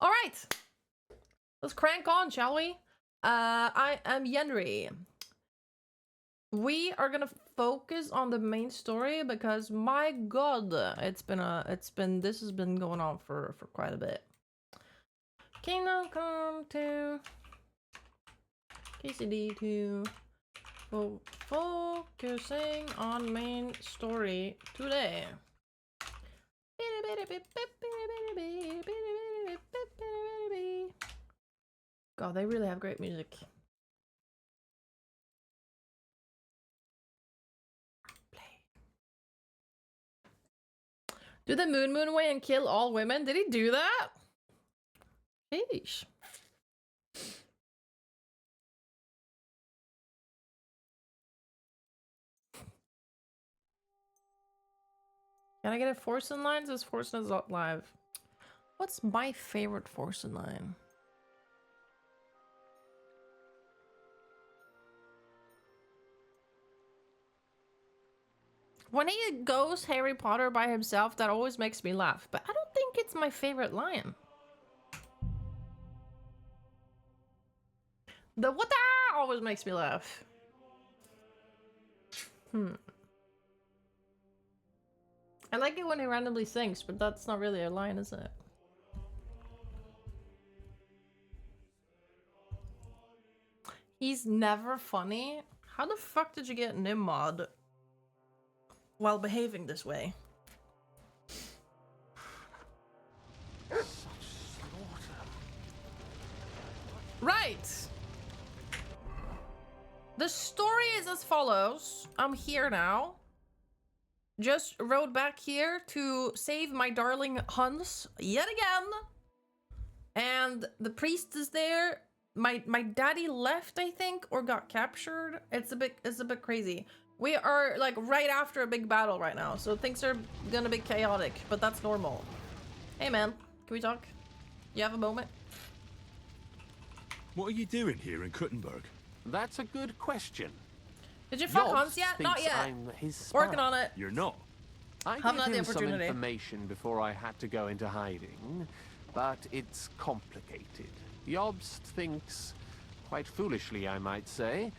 All right, let's crank on, shall we? I am Yenri. We are gonna focus on the main story because my god, this has been going on for quite a bit. Kingdom Come to KCD2. Focusing on main story today. God, they really have great music. Play. Do the moon away and kill all women? Did he do that? Sheesh. Can I get a Forsen line? Says Forsen is not live. What's my favorite Forsen line? When he goes Harry Potter by himself, that always makes me laugh. But I don't think it's my favorite line. The what always makes me laugh. I like it when he randomly sings, but that's not really a line, is it? He's never funny? How the fuck did you get Nimrod while behaving this way? Such slaughter. Right! The story is as follows. I'm here now. Just rode back here to save my darling Hans yet again. And the priest is there. My daddy left, I think, or got captured. It's a bit crazy. We are like right after a big battle right now, so things are gonna be chaotic, but that's normal. Hey man, can we talk? You have a moment? What are you doing here in Kuttenberg? That's a good question. Did you fuck Yobbs Hans yet? Not thinks yet. I'm his spy. Working on it. You're not. I Have gave not the him some opportunity. information before I had to go into hiding, but it's complicated. Yobbs thinks, quite foolishly I might say,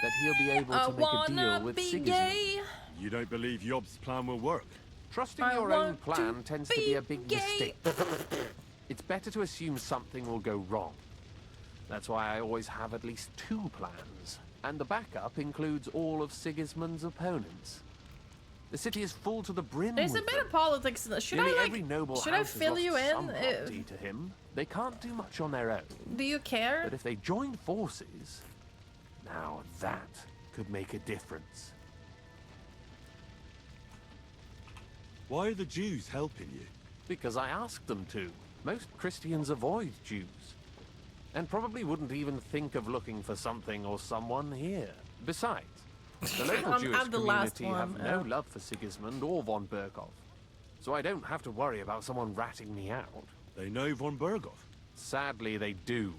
that he'll be able to make a deal with Sigismund. You don't believe Yobb's plan will work? Trusting I your own want plan to tends to be a big mistake. It's better to assume something will go wrong. That's why I always have at least 2 plans. And the backup includes all of Sigismund's opponents. The city is full to the brim. There's a with bit them. of politics in this. Should Nearly I every noble should I house has fill lost you some in? property to him. They can't do much on their own. Do you care? But if they join forces, now that could make a difference. Why are the Jews helping you? Because I asked them to. Most Christians avoid Jews. And probably wouldn't even think of looking for something or someone here. Besides, the local Jewish I'm the last community have one, no love for Sigismund or von Berkov. So I don't have to worry about someone ratting me out. They know von Bergov. Sadly, they do.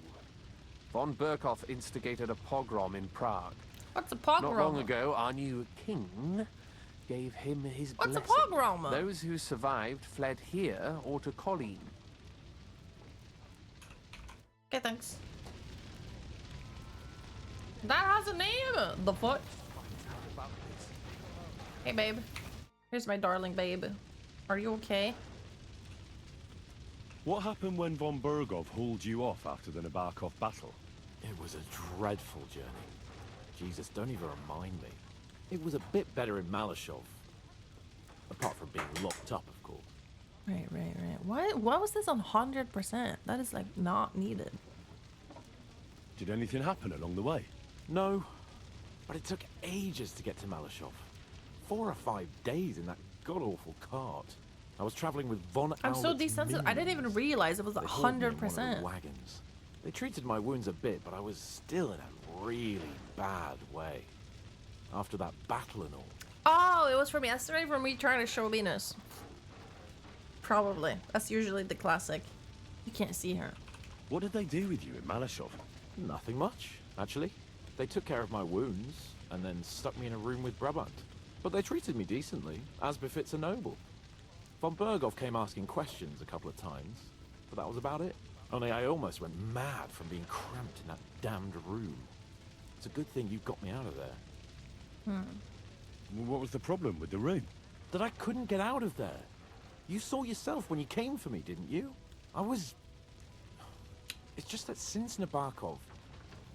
Von Berkov instigated a pogrom in Prague. What's a pogrom? Not long ago, our new king gave him his What's blessing. a pogrom? Those who survived fled here or to Colleen. Okay, thanks. That has a name! The fuck? Hey, babe. Here's my darling babe. Are you okay? What happened when von Bergov hauled you off after the Nabokov battle? It was a dreadful journey. Jesus, don't even remind me. It was a bit better in Malashov. Apart from being locked up, of course. Right. Why was this on 100%? That is, like, not needed. Did anything happen along the way? No, but it took ages to get to Malashov. 4 or 5 days in that god-awful cart. I was traveling with von I'm so Aulitz's desensitive. I didn't even minions. realize it was They hauled me in one of the 100%. wagons. They treated my wounds a bit, but I was still in a really bad way. After that battle and all. Oh, it was from yesterday from me trying to show Venus. Probably. That's usually the classic. You can't see her. What did they do with you in Malashov? Nothing much, actually. They took care of my wounds, and then stuck me in a room with Brabant. But they treated me decently, as befits a noble. Von Berghoff came asking questions a couple of times, but that was about it. Only I almost went mad from being cramped in that damned room. It's a good thing you got me out of there. Well, what was the problem with the room? That I couldn't get out of there. You saw yourself when you came for me, didn't you? It's just that since Nabokov,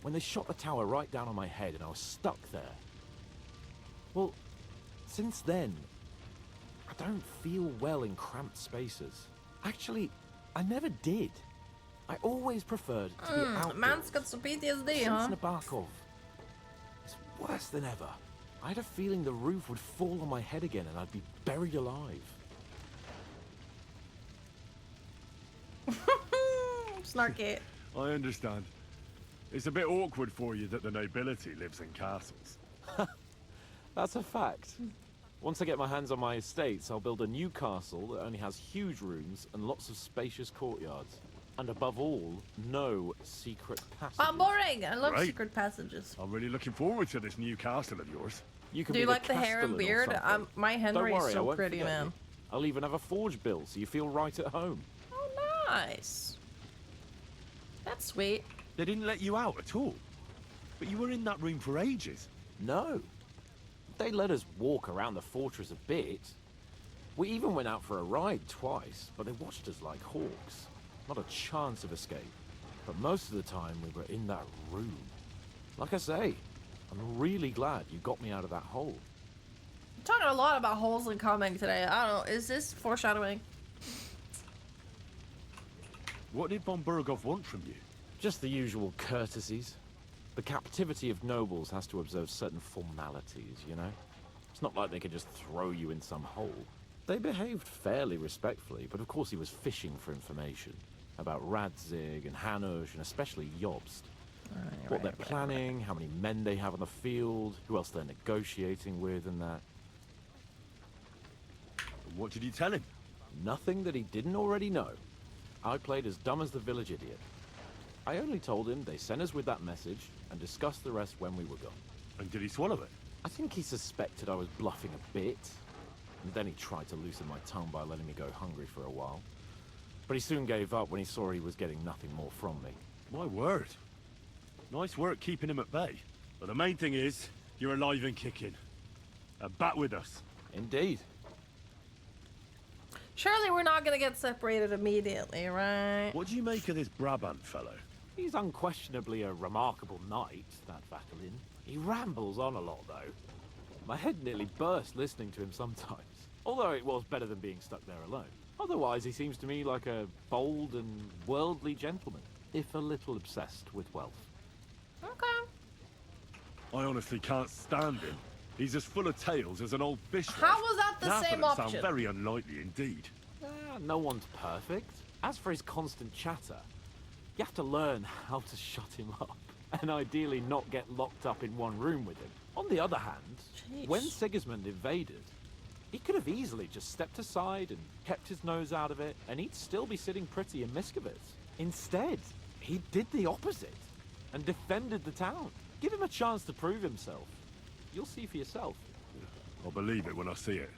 when they shot the tower right down on my head and I was stuck there. Well, since then, I don't feel well in cramped spaces. Actually, I never did. I always preferred to be outdoors. Man's got some PTSD, huh? Since Nabokov, it's worse than ever. I had a feeling the roof would fall on my head again and I'd be buried alive. Snarky. I understand. It's a bit awkward for you that the nobility lives in castles. That's a fact. Once I get my hands on my estates, I'll build a new castle that only has huge rooms and lots of spacious courtyards. And above all, no secret passages. Oh, boring! I love Right. secret passages. I'm really looking forward to this new castle of yours. You can Do you be like the hair and Castellan or beard? something. My Henry Don't worry, is I so won't pretty, forget man. you. I'll even have a forge built so you feel right at home. Oh, nice. That's sweet. They didn't let you out at all. But you were in that room for ages. No. They let us walk around the fortress a bit. We even went out for a ride twice, but they watched us like hawks. Not a chance of escape. But most of the time we were in that room. Like I say, I'm really glad you got me out of that hole. I'm talking a lot about holes in comic today. I don't know. Is this foreshadowing? What did von Berghoff want from you? Just the usual courtesies. The captivity of nobles has to observe certain formalities, you know? It's not like they could just throw you in some hole. They behaved fairly respectfully, but of course he was fishing for information. About Radzig and Hanush, and especially Jobst. What they're planning, how many men they have on the field, who else they're negotiating with and that. What did you tell him? Nothing that he didn't already know. I played as dumb as the village idiot. I only told him they sent us with that message and discussed the rest when we were gone. And did he swallow it? I think he suspected I was bluffing a bit. And then he tried to loosen my tongue by letting me go hungry for a while. But he soon gave up when he saw he was getting nothing more from me. My word. Nice work keeping him at bay. But the main thing is, you're alive and kicking. And back with us. Indeed. Surely we're not gonna get separated immediately, right? What do you make of this Brabant fellow? He's unquestionably a remarkable knight, that Vatalin. He rambles on a lot, though. My head nearly burst listening to him sometimes. Although it was better than being stuck there alone. Otherwise, he seems to me like a bold and worldly gentleman, if a little obsessed with wealth. Okay. I honestly can't stand him. He's as full of tales as an old fishwife. How was that the Now same that option? sound very unlikely indeed. No one's perfect. As for his constant chatter, you have to learn how to shut him up, and ideally not get locked up in one room with him. On the other hand, Jeez. when Sigismund invaded, he could have easily just stepped aside and kept his nose out of it, and he'd still be sitting pretty in Miskovitz. Instead, he did the opposite, and defended the town. Give him a chance to prove himself. You'll see for yourself. I'll believe it when I see it.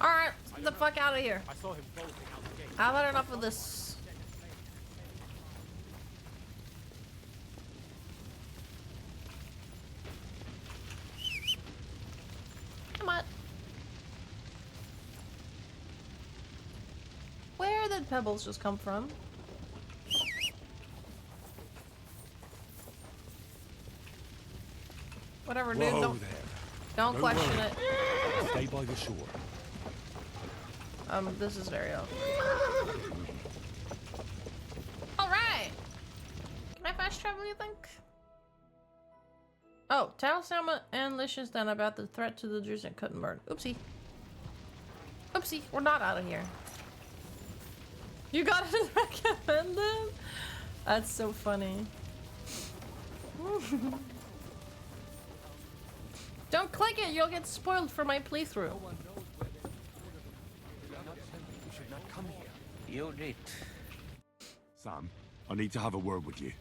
Alright, get the fuck out of here. I saw him bolting out the gate. I've had enough of this. Come on. Where did Pebbles just come from? Whatever, dude. Whoa there. Don't question it. Stay by the shore. This is very off. Alright! Can I fast travel, you think? Oh, tell Selma and Liechtenstein about the threat to the Jews in Kuttenberg. Oopsie. Oopsie, we're not out of here. You got it recommended? That's so funny. Don't click it, you'll get spoiled for my playthrough. You did. Sam, I need to have a word with you.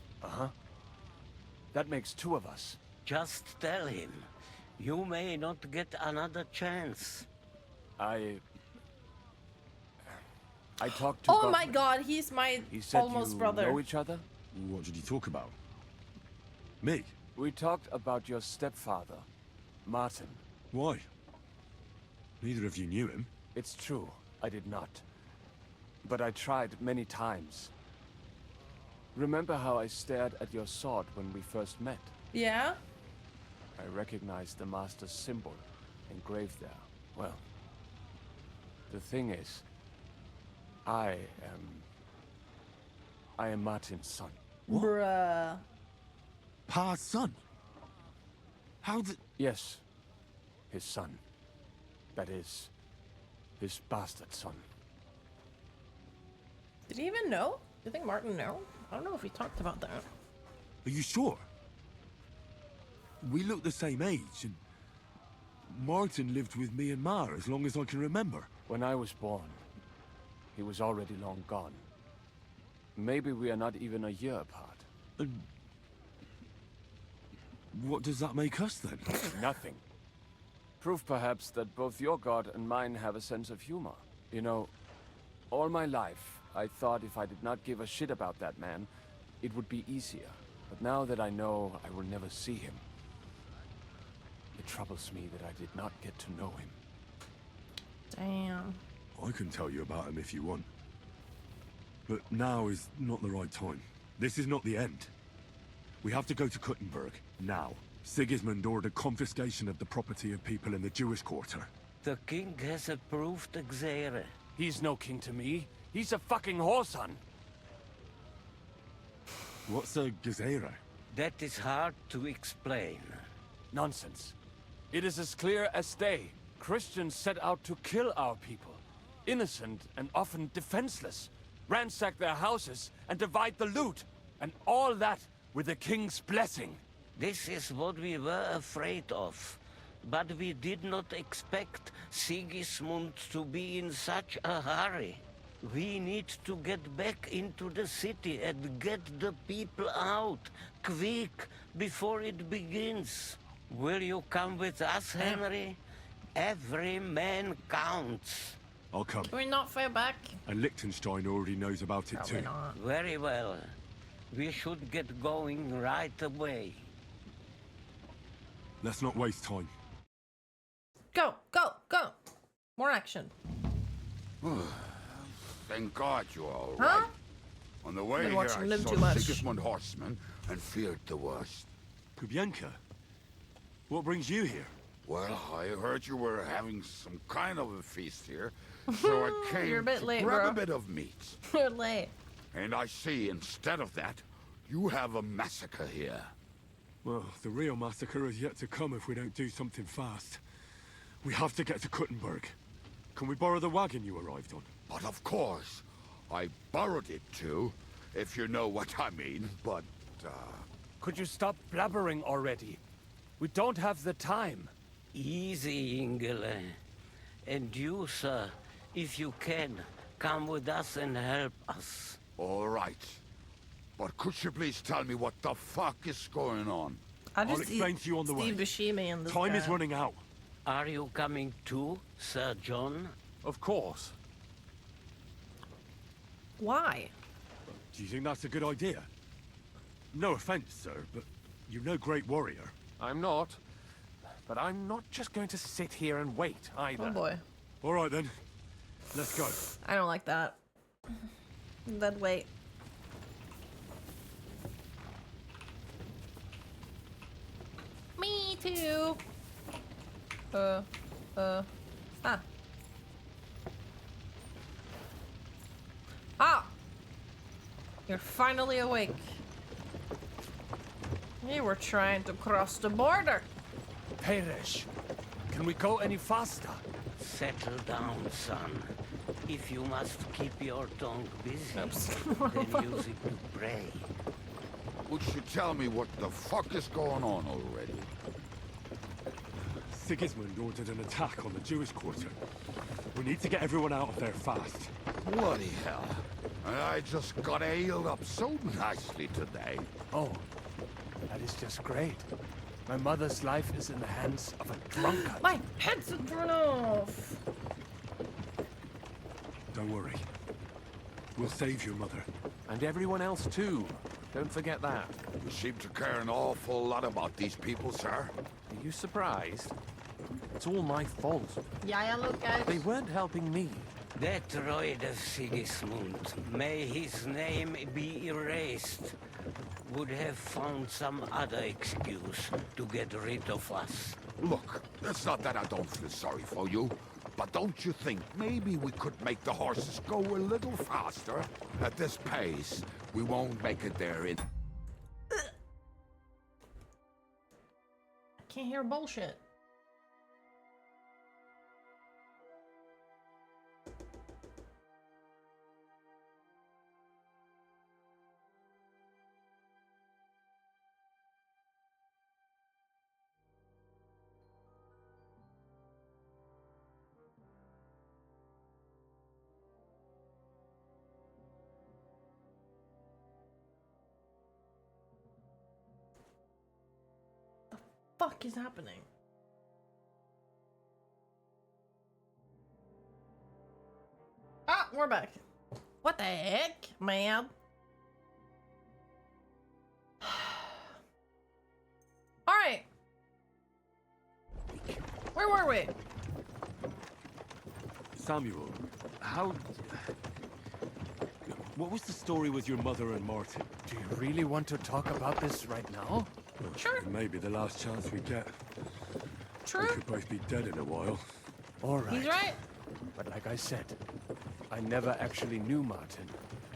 That makes two of us. Just tell him. You may not get another chance. I talked to Oh my Godwin. god, he's my He said almost you brother. know each other? What did you talk about? Me? We talked about your stepfather, Martin. Why? Neither of you knew him. It's true, I did not. But I tried many times. Remember how I stared at your sword when we first met? Yeah? I recognized the Master's symbol engraved there. Well, the thing is, I am Martin's son. What? Bruh. Pa's son? How did... Yes, his son. That is, his bastard son. Did he even know? Do you think Martin know? I don't know if he talked about that. Are you sure? We look the same age, and Martin lived with me and Ma as long as I can remember. When I was born, he was already long gone. Maybe we are not even a year apart. And what does that make us then? Nothing. Proof perhaps that both your god and mine have a sense of humor. You know, all my life, I thought if I did not give a shit about that man, it would be easier. But now that I know I will never see him, it troubles me that I did not get to know him. Damn. I can tell you about him if you want. But now is not the right time. This is not the end. We have to go to Kuttenberg, now. Sigismund ordered confiscation of the property of people in the Jewish quarter. The king has approved Xere. He's no king to me. He's a fucking whoreson. What's a Gezerah? That is hard to explain. Nonsense. It is as clear as day. Christians set out to kill our people. Innocent and often defenseless. Ransack their houses and divide the loot. And all that with the king's blessing. This is what we were afraid of. But we did not expect Sigismund to be in such a hurry. We need to get back into the city and get the people out, quick, before it begins. Will you come with us, Henry? Every man counts. I'll come. Can we not fight back? And Liechtenstein already knows about it Probably too. not. Very well. We should get going right away. Let's not waste time. Go, go, go! More action. Thank God you're all Huh? right. On the way Been here, watching I them saw too much. Sigismund horsemen and feared the worst. Kubienka, what brings you here? Well, I heard you were having some kind of a feast here, so I came You're a bit to late, grab bro. a bit of meat. You're late. And I see, instead of that, you have a massacre here. Well, the real massacre is yet to come if we don't do something fast. We have to get to Kuttenberg. Can we borrow the wagon you arrived on? But of course, I borrowed it too, if you know what I mean, but, Could you stop blabbering already? We don't have the time. Easy, Ingele. And you, sir, if you can, come with us and help us. all right. But could you please tell me what the fuck is going on? I I'll just explain to you on the way. Steve Buscemi and this Time is guy. running out. Are you coming too, Sir John? Of course. Why? Do you think that's a good idea? No offense, sir, but you're no great warrior. I'm not. But I'm not just going to sit here and wait either. Oh boy. All right then, let's go. I don't like that. Then wait. Me too. Ah. Ah! You're finally awake. You were trying to cross the border. Peresh, can we go any faster? Settle down, son. If you must keep your tongue busy, Oops. then use it to pray. Would you tell me what the fuck is going on already? Sigismund ordered an attack on the Jewish quarter. We need to get everyone out of there fast. Bloody hell. And I just got ailed up so nicely today. Oh, that is just great. My mother's life is in the hands of a drunkard. My head's thrown off. Don't worry. We'll save your mother. And everyone else too. Don't forget that. You seem to care an awful lot about these people, sir. Are you surprised? It's all my fault. Yeah, look, guys. They weren't helping me. That droid of Sigismund, may his name be erased, would have found some other excuse to get rid of us. Look, it's not that I don't feel sorry for you, but don't you think maybe we could make the horses go a little faster? At this pace, we won't make it there in... Can't hear bullshit. Fuck is happening? Ah, we're back. What the heck, man? All right. Where were we? Samuel, how... What was the story with your mother and Martin? Do you really want to talk about this right now? Sure. It may be the last chance we get. We True. could both be dead in a while. All right. He's right. But like I said, I never actually knew Martin.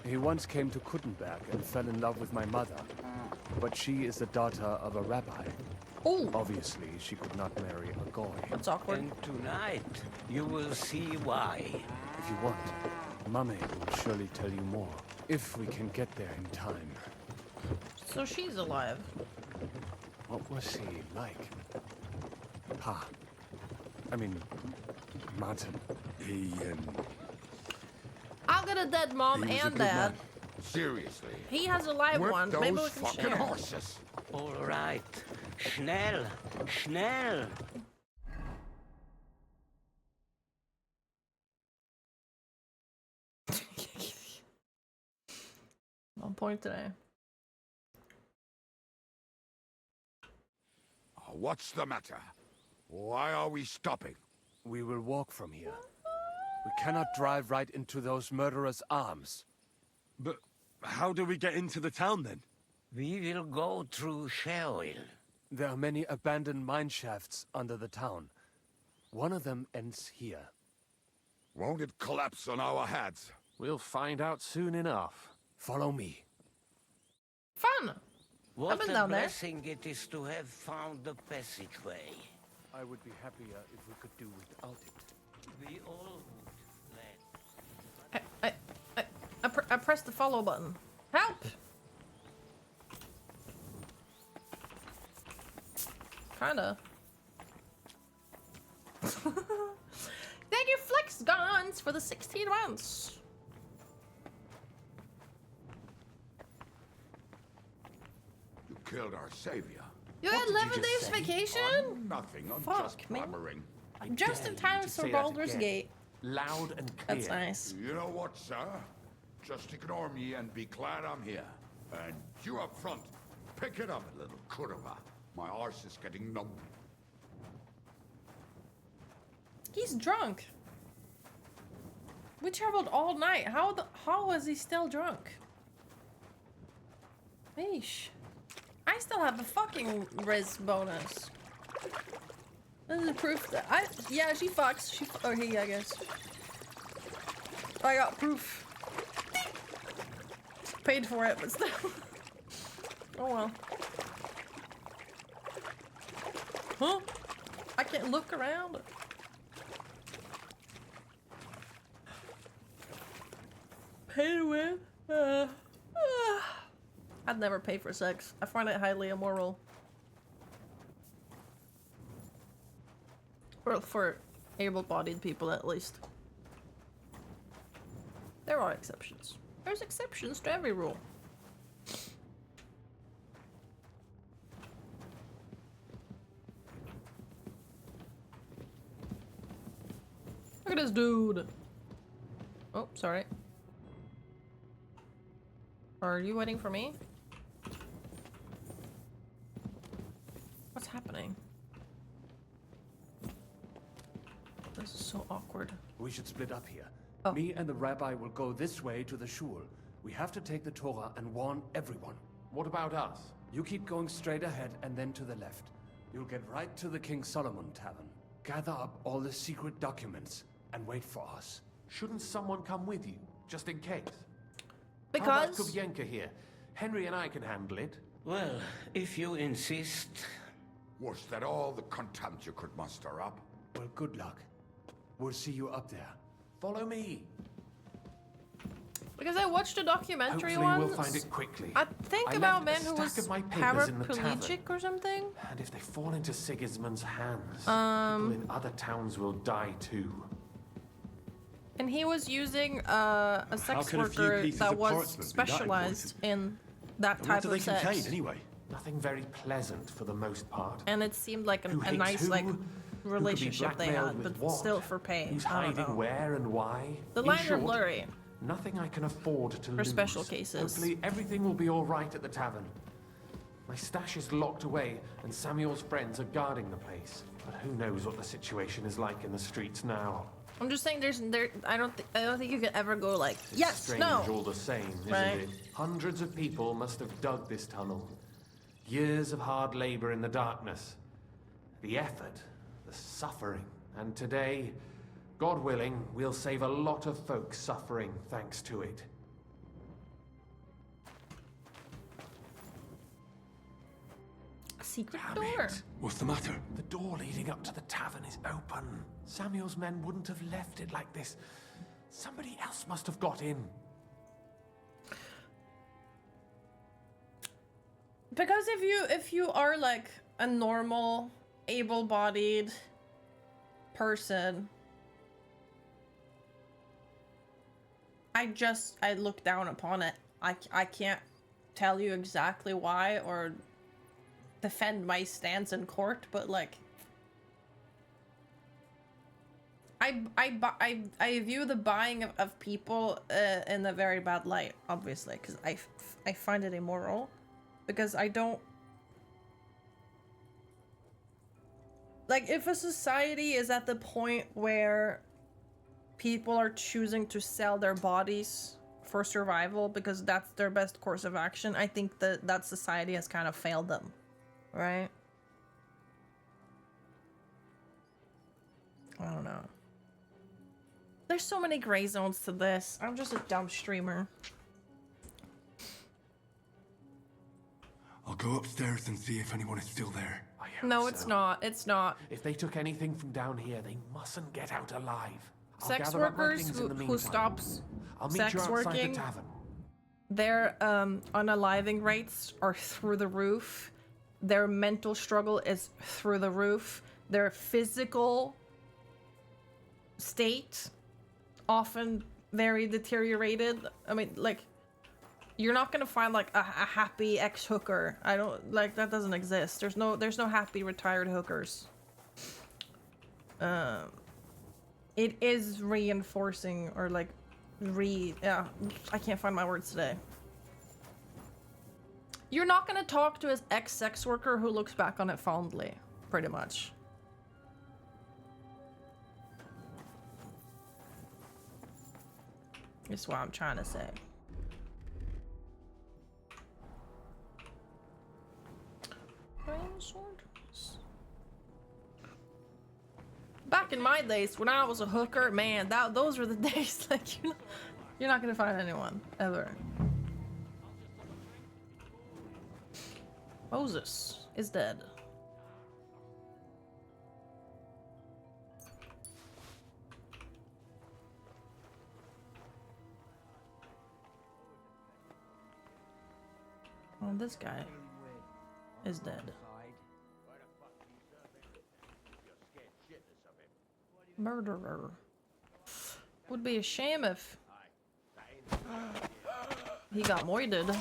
He once came to Kuttenberg and fell in love with my mother. But she is the daughter of a rabbi. Oh, Obviously, she could not marry a goy. that's awkward. And tonight, you will see why. If you want, Mummy will surely tell you more. If we can get there in time. So she's alive. What was he like? Pa. I mean, Martin. He, I'll get a dead mom He was a and good dad. man. Seriously. He has a live Whip one. those Maybe we can fucking share. horses. All right. Schnell, schnell. On point today. What's the matter? Why are we stopping? We will walk from here. We cannot drive right into those murderers' arms. But how do we get into the town then? We will go through Sheol. There are many abandoned mine shafts under the town. One of them ends here. Won't it collapse on our heads? We'll find out soon enough. Follow me. Fun. What been a down there. blessing it is to have found the passageway. I would be happier if we could do without it. We all would, lad. I pressed the follow button. Help! Kinda. Thank you, Flex Guns, for the 16 months. You killed our savior. You What had did 11 days say? vacation? Oh, nothing. I'm Fuck, just man. blabbering. Just in time to for say that Baldur's again. Gate. Loud and clear. That's nice. You know what, sir? Just ignore me and be glad I'm here. And you up front, pick it up a little, Kurva. My arse is getting numb. He's drunk. We traveled all night. How is he still drunk? Yeesh. I still have a fucking res bonus. This is proof that yeah, she fucks. Or he, I guess. I got proof. Paid for it, but still. Oh well. Huh? I can't look around. Pay to win? I'd never pay for sex. I find it highly immoral. Or for able-bodied people, at least. There are exceptions. There's exceptions to every rule. at this dude. Oh, sorry. Are you waiting for me? What's happening? This is so awkward. We should split up here. Oh. Me and the rabbi will go this way to the shul. We have to take the Torah and warn everyone. What about us? You keep going straight ahead and then to the left. You'll get right to the King Solomon Tavern. Gather up all the secret documents and wait for us. Shouldn't someone come with you, just in case? How about Because Kubyenka here? Henry and I can handle it. Well, if you insist. Was that all the contempt you could muster up? Well, good luck. We'll see you up there. Follow me. I watched a documentary Hopefully once. we'll find it quickly. I think I about left man a who stack was of my papers in the tavern. paraplegic or something. And if they fall into Sigismund's hands, people in other towns will die too. And he was using a sex can a few worker pieces that of was parchment be that specialized in that And type what do they of sex. contain, anyway? Nothing very pleasant for the most part. And it seemed like Who a hates nice who? like Who could be relationship they blackmailed had, with but what? still for pay. Who's I don't hiding know. where and why? The In lines are short, blurry. Nothing I can afford to lose. special cases. Hopefully everything will be all right at the tavern. My stash is locked away, and Samuel's friends are guarding the place. But who knows what the situation is like in the streets now? I'm just saying, I don't think you could ever go like, It's yes, strange no. all the same, isn't Right. it? Hundreds of people must have dug this tunnel. Years of hard labor in the darkness. The effort, the suffering. And today, God willing, we'll save a lot of folks suffering thanks to it. A secret Damn door. it. What's the matter? The door leading up to the tavern is open. Samuel's men wouldn't have left it like this. Somebody else must have got in. Because if you are like a normal, able-bodied person, I look down upon it. I can't tell you exactly why or defend my stance in court, but like I view the buying of people in a very bad light, obviously, because I find it immoral, because I don't like, if a society is at the point where people are choosing to sell their bodies for survival because that's their best course of action, I think that society has kind of failed them, right? I don't know. There's so many gray zones to this. I'm just a dumb streamer. I'll go upstairs and see if anyone is still there. I hope No, it's so. not. It's not. If they took anything from down here, they mustn't get out alive. I'll Sex gather up my workers things in the who meantime. stops I'll meet sex you outside working, the tavern. their unaliving rates are through the roof. Their mental struggle is through the roof. Their physical state often very deteriorated. I mean, like, you're not gonna find like a happy ex-hooker. I don't like, that doesn't exist. There's no happy retired hookers. It is reinforcing or like yeah, I can't find my words today. You're not gonna talk to his ex-sex worker who looks back on it fondly, pretty much. That's what I'm trying to say. Back in my days, when I was a hooker, man, those were the days. Like, you're not gonna find anyone ever. Moses is dead. Oh, this guy is dead. Murderer. Would be a shame if he got moided. I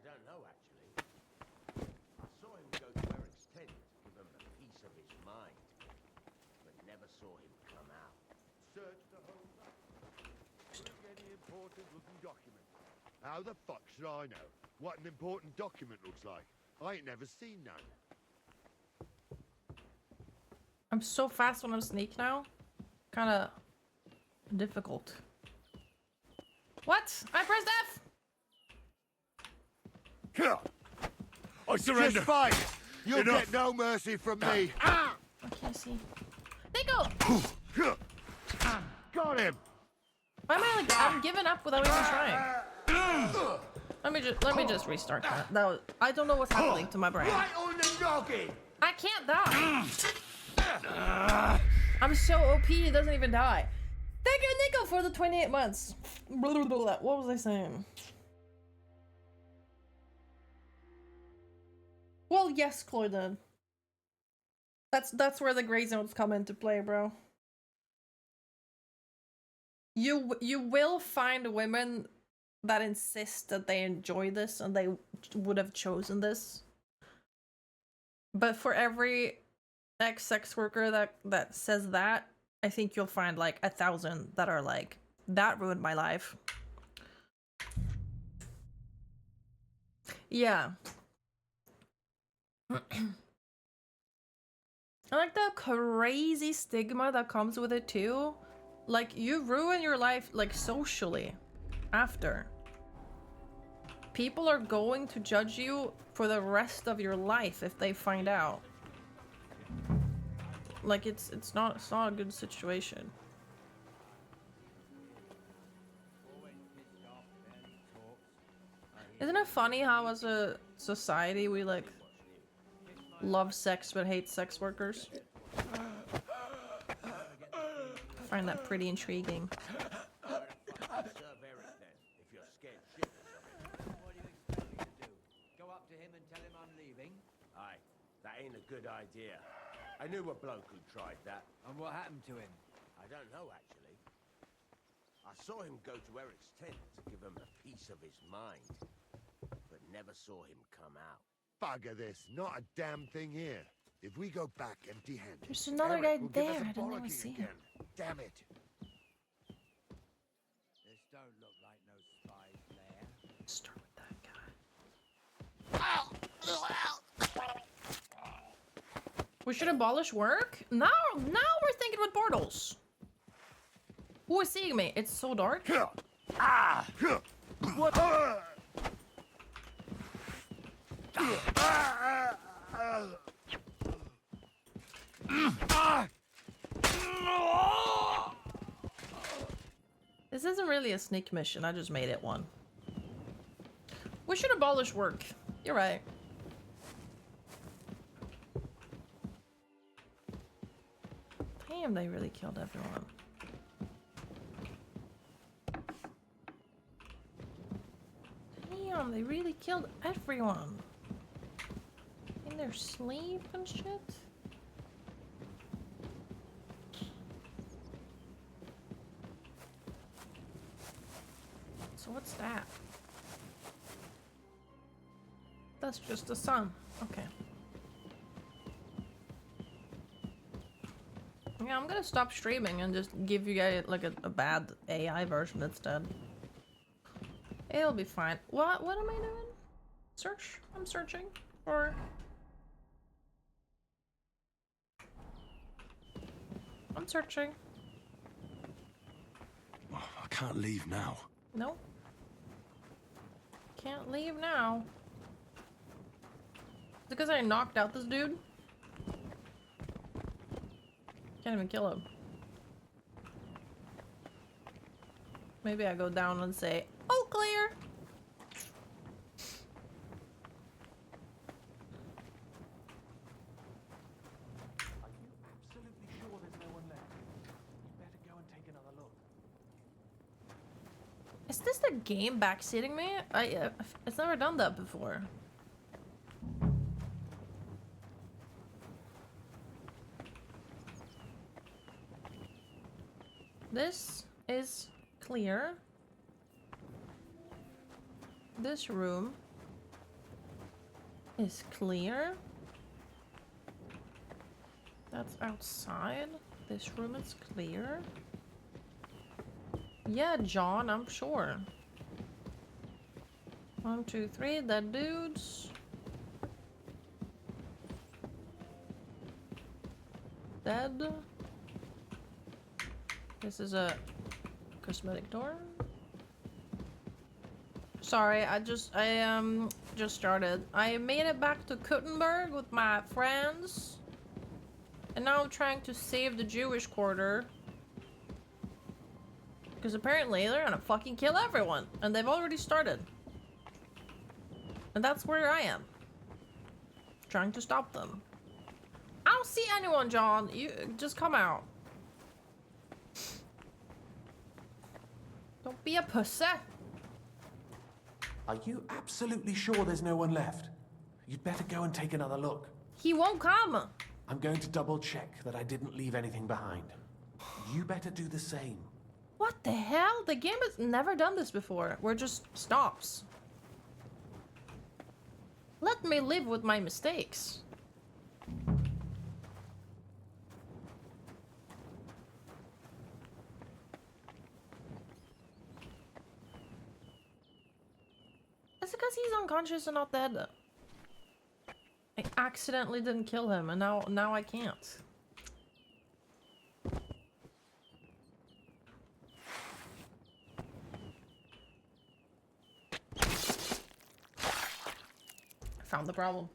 don't know, actually. I saw him go to Eric's tent to give him a piece of his mind, but never saw saw him come out. Search the whole any important looking document. How the fuck should I know what an important document looks like? I ain't never seen none. I'm so fast when I'm sneak now. Kinda difficult. What? I pressed F! Here! I surrender! Just fight! You'll Enough. get no mercy from me. I can't see. Nico! Here. Got him! Why am I like, I'm giving up without even trying. Let me just restart that. That was, I don't know what's happening to my brain. Right on the noggin! I can't die. I'm so OP, he doesn't even die. Thank you, Nico, for the 28 months. Blah, blah, blah. What was I saying? Well, yes, Cloydon. That's where the gray zones come into play, bro. You will find women that insist that they enjoy this and they would have chosen this. But for every ex-sex worker that says that, I think you'll find like 1,000 that are like, that ruined my life. Yeah. I like the crazy stigma that comes with it too. Like, you ruin your life, like, socially after. People are going to judge you for the rest of your life if they find out. Like, it's not a good situation. Isn't it funny how as a society we like love sex but hate sex workers? I find that pretty intriguing. That ain't a good idea. I knew a bloke who tried that. And what happened to him? I don't know, actually. I saw him go to Eric's tent to give him a piece of his mind, but never saw him come out. Bugger this, not a damn thing here. If we go back empty-handed, There's another Eric guy will give us there, a I didn't even bollocking see him. again. Damn it. This don't look like no spy's lair. Start with that guy. We should abolish work? Now we're thinking with portals. Who is seeing me? It's so dark. What? This isn't really a sneak mission, I just made it one. We should abolish work. You're right. Damn, they really killed everyone. Damn, they really killed everyone. In their sleep and shit? So what's that? That's just the sun. Okay. Yeah, I'm gonna stop streaming and just give you guys like a bad AI version instead. It'll be fine. What am I doing? Search? I'm searching for... I'm searching. I can't leave now. No. Can't leave now. Is it because I knocked out this dude? Can't even kill him. Maybe I go down and say, "Oh, clear." Are you absolutely sure there's no one left? You better go and take another look. Is this the game backseating me? It's never done that before. This is clear. This room is clear. That's outside. This room is clear. Yeah, John, I'm sure. 1, 2, 3, dead dudes. Dead. This is a cosmetic door. Sorry, I just started. I made it back to Kuttenberg with my friends. And now I'm trying to save the Jewish quarter. Because apparently they're gonna fucking kill everyone. And they've already started. And that's where I am. Trying to stop them. I don't see anyone, John. You just come out. Don't be a pussy. Are you absolutely sure there's no one left? You'd better go and take another look. He won't come. I'm going to double check that I didn't leave anything behind. You better do the same. What the hell? The game has never done this before. Where it just stops. Let me live with my mistakes. Is it because he's unconscious and not dead? I accidentally didn't kill him, and now I can't. I found the problem.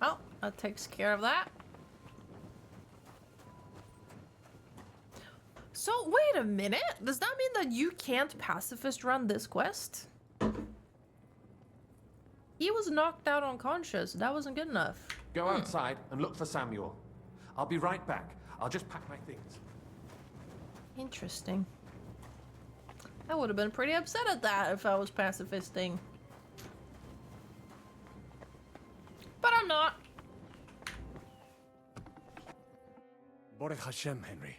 Well, that takes care of that. So, wait a minute. Does that mean that you can't pacifist run this quest? He was knocked out unconscious. That wasn't good enough. Go outside and look for Samuel. I'll be right back. I'll just pack my things. Interesting. I would have been pretty upset at that if I was pacifisting. But I'm not. Baruch Hashem, Henry.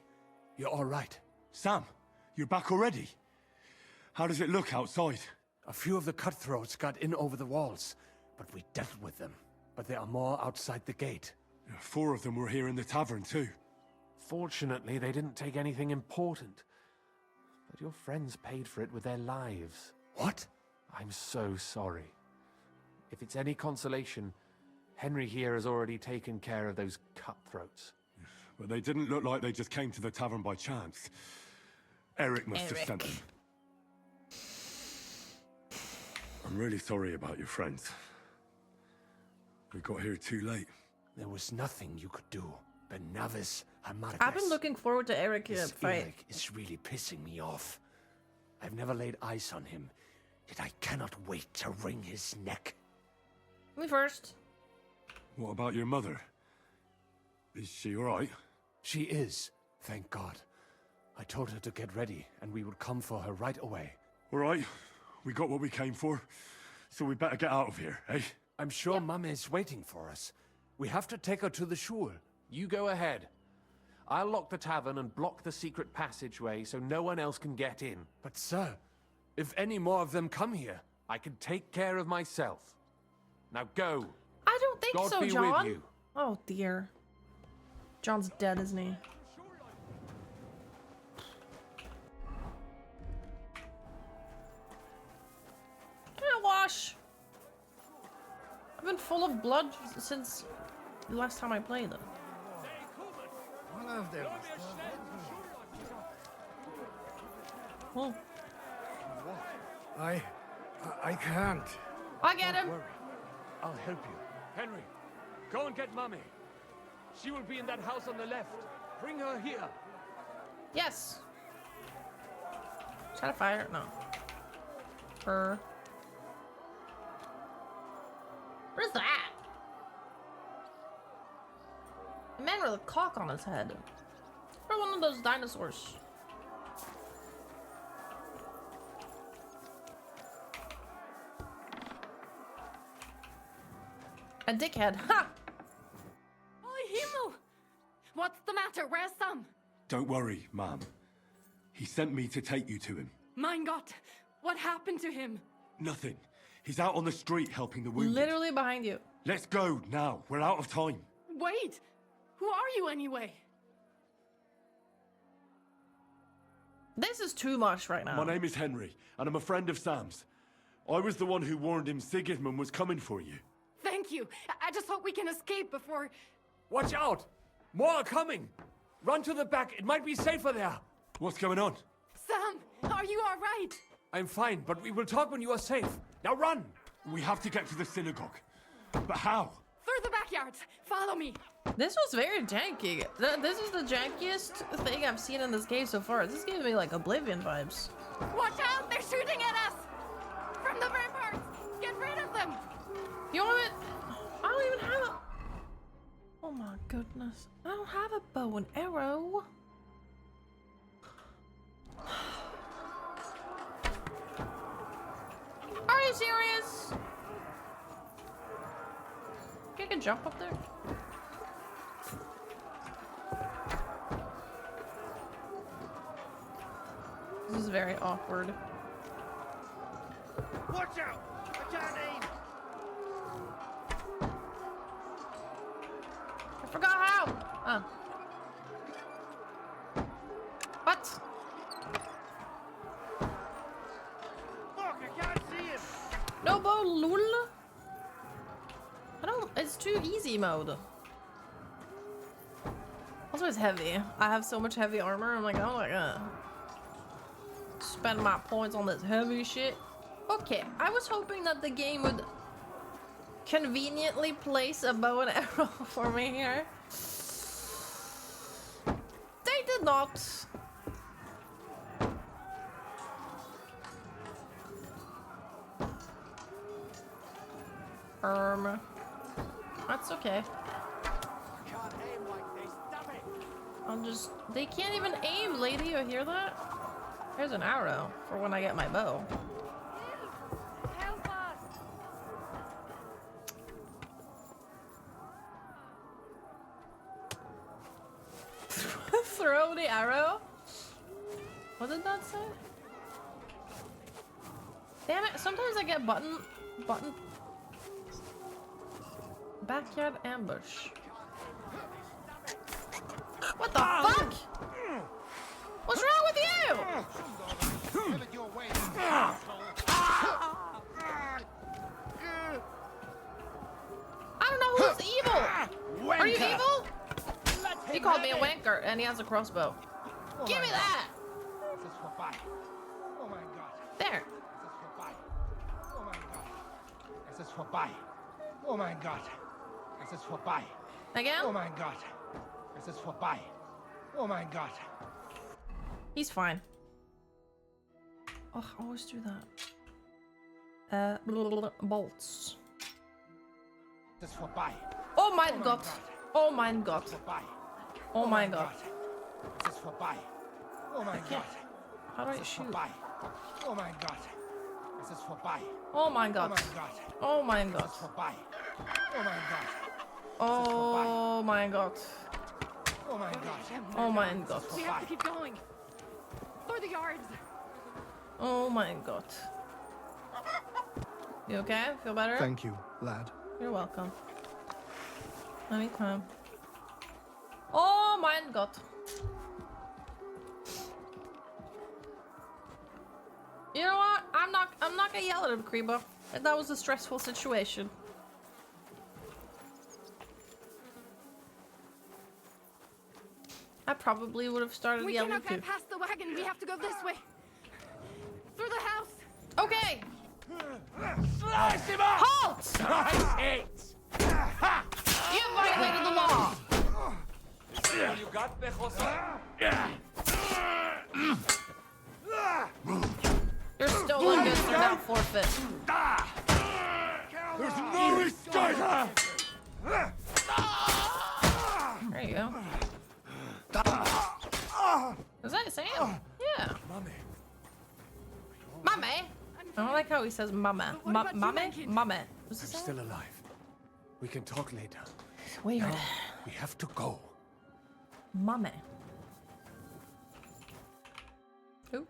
You're all right. Sam, you're back already? How does it look outside? A few of the cutthroats got in over the walls, but we dealt with them. But there are more outside the gate. 4 of them were here in the tavern too. Fortunately, they didn't take anything important. But your friends paid for it with their lives. What? I'm so sorry. If it's any consolation, Henry here has already taken care of those cutthroats. But they didn't look like they just came to the tavern by chance. Eric must have sent them. I'm really sorry about your friends. We got here too late. There was nothing you could do. Benavis Hamartes. I've been looking forward to Eric This fight. Eric is really pissing me off. I've never laid eyes on him, yet I cannot wait to wring his neck. Me first. What about your mother? Is she alright? She is, thank God. I told her to get ready, and we would come for her right away. Alright, we got what we came for, so we better get out of here, eh? I'm sure Mama is waiting for us. We have to take her to the shul. You go ahead. I'll lock the tavern and block the secret passageway so no one else can get in. But sir, if any more of them come here... I can take care of myself. Now go. I don't think God so, be John. with you. Oh dear. John's dead, isn't he? Can't wash. I've been full of blood since the last time I played them. Oh, I can't. I get him. I'll help you. Henry, go and get Mummy. She will be in that house on the left. Bring her here. Yes. Is that a fire? No. Her. What is that? A man with a cock on his head. Or one of those dinosaurs. A dickhead. Ha! Oh, Himmel! What's the matter? Where's Sam? Don't worry, ma'am. He sent me to take you to him. Mein Gott! What happened to him? Nothing. He's out on the street helping the wounded. Literally behind you. Let's go now. We're out of time. Wait! Who are you anyway? This is too much right now. My name is Henry, and I'm a friend of Sam's. I was the one who warned him Sigismund was coming for you. Thank you. I just hope we can escape before... Watch out! More are coming! Run to the back, it might be safer there! What's going on? Sam, are you alright? I'm fine, but we will talk when you are safe. Now run! We have to get to the synagogue. But how? Through the backyards. Follow me. This was very janky. This is the jankiest thing I've seen in this game so far. This gives me like Oblivion vibes. Watch out! They're shooting at us! From the ramparts! Get rid of them! You want it? I don't even have a... Oh my goodness. I don't have a bow and arrow. Are you serious? You can jump up there? This is very awkward. Watch out! I can't aim! I forgot how! Oh. What? Fuck, I can't see him! No bow, lul? I don't... It's too easy mode. Also, it's heavy. I have so much heavy armor. I'm like, oh my god. Spend my points on this heavy shit. Okay, I was hoping that the game would conveniently place a bow and arrow for me here. They did not. That's okay. I can't aim like this, damn it! I'll just... They can't even aim, lady. You hear that? Here's an arrow for when I get my bow. Help us! Throw the arrow? What did that say? Damn it, sometimes I get button... Backyard ambush. What the fuck? What's wrong with you? I don't know who's evil. Are you evil? He called me a wanker and he has a crossbow. Give me that. Oh my god. There. Oh my god. Es ist vorbei. Oh my god. Es ist vorbei. Again? Oh my god. Es ist vorbei. Oh my god. He's fine. Oh, I always do that. Bolts. Es ist vorbei. Oh mein Gott. Oh mein Gott. Vorbei. Oh mein Gott. Es ist vorbei. Oh my god. How do I Es ist shoot? vorbei. Oh my god. Es ist vorbei. Oh mein Oh Gott. my god. Oh mein Es Gott. ist vorbei. Oh my god. Oh mein Gott. Oh my god. Oh mein Gott. We have to keep going. Through the yards. Oh mein Gott. You okay? Feel better? Thank you, lad. You're welcome. Anytime. Oh mein Gott. You know what? I'm not gonna yell at him, Creeper. That was a stressful situation. I probably would have started We yelling cannot too. get past the wagon. We have to go this way. Through the house. Okay. Slice him up! Halt! Slice it! You violated the law. You got me, Your stolen goods are now forfeit. There's no escape! There you go. Is that Sam? Yeah. Mommy. Mame. I don't like how he says mama. What about you, Mame? kid? Mame. What's I'm he saying? still alive. We can talk later. Weird. Now, we have to go. Mame. Who?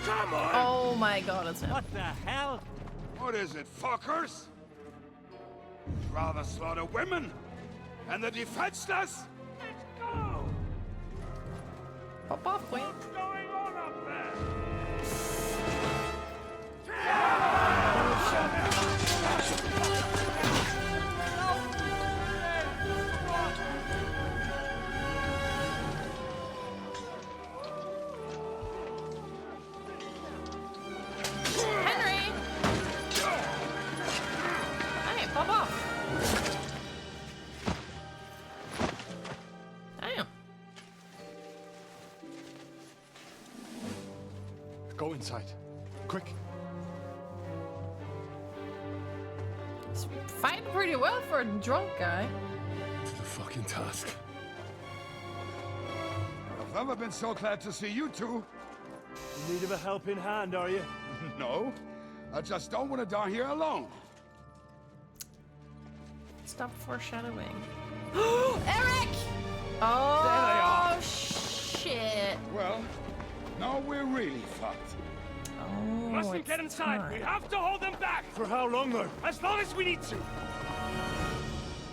Come on! Oh my god, it's him. What the hell? What is it, fuckers? You'd rather slaughter women and the defenseless? Let's go! Pop off, Queen. What's going on up there? Henry! Hey, pop off. Damn. Go inside. Quick. He's fighting pretty well for a drunk guy. To the fucking task. I've never been so glad to see you two. In need of a helping hand, are you? No, I just don't want to die here alone. Stop foreshadowing. Eric! Oh, There they are. shit. Well, now we're really fucked. Oh, Mustn't it's get inside. time. We have to hold them back. For how long, though? As long as we need to.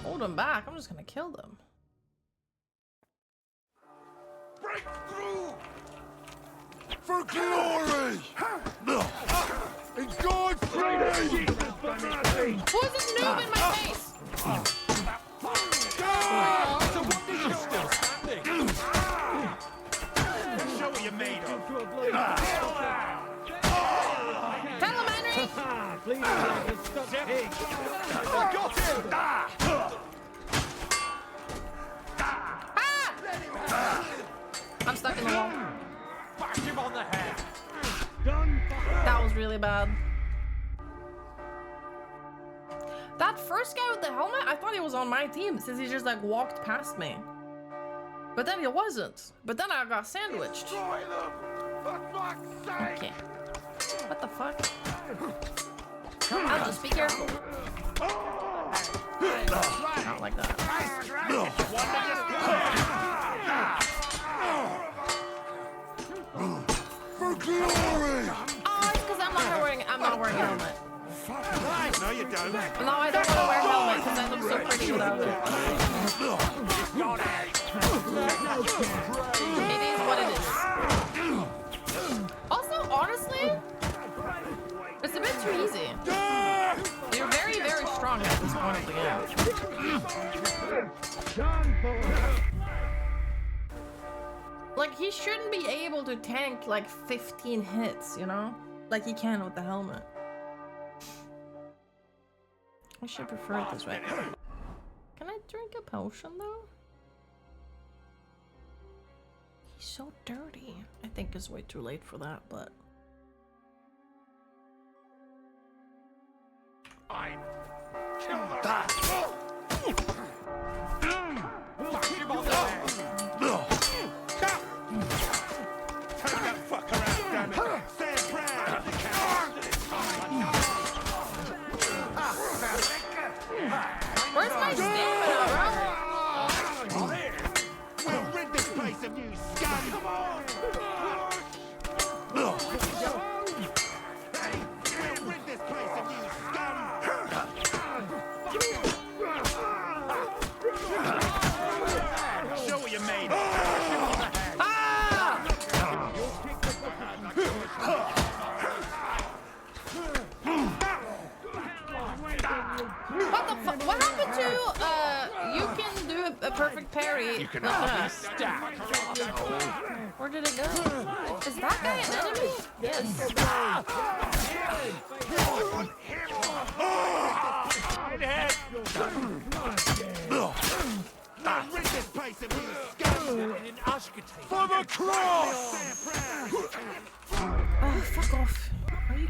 Hold them back. I'm just gonna kill them. Break through! For glory! In God's name! Who's this noob in my face? So what is you still standing? Show what you're made of. Tell him, Henry! Please, stop it. I got him! Ah! I'm stuck in the wall. Bash him on the head. That was really bad. That first guy with the helmet, I thought he was on my team since he just like walked past me. But then he wasn't. But then I got sandwiched. Destroy them! For fuck's sake! Okay. What the fuck? I'll just be careful. Not like that. For glory! Oh, it's because I'm not wearing a helmet. No, you don't. No, I don't want to wear a helmet because I look so pretty without it. It is what it is. Also, honestly, it's a bit too easy. You're very, very strong at this point of the game. Like, he shouldn't be able to tank like 15 hits, you know? Like he can with the helmet. I should prefer it this way. Can I drink a potion though? He's so dirty. I think it's way too late for that, but... I'm kill them! Bash him on the head. Take that fucker out, damn it. Stand proud. Where's my stamina, bro? We'll rid this place of you, scum. Come on. We'll rid this place of you, scum. Show what you're made of. What the fuck? What happened to, you can do a perfect parry? You can hardly stand. Where did it go? Is that guy an enemy? Yes. Rid this place of you, scum. For the cross! Oh, fuck off. Are you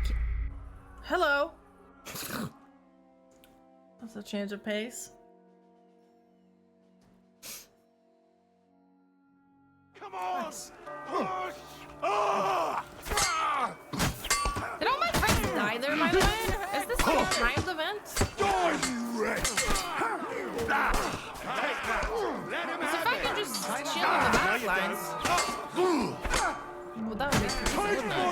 Hello? That's a change of pace. Come on! Nice. Push! Did all my friends die there, by the way? Is this like a timed event? Die, you wretch! Because if I can just chill in the back lines... Well, that would be pretty good now.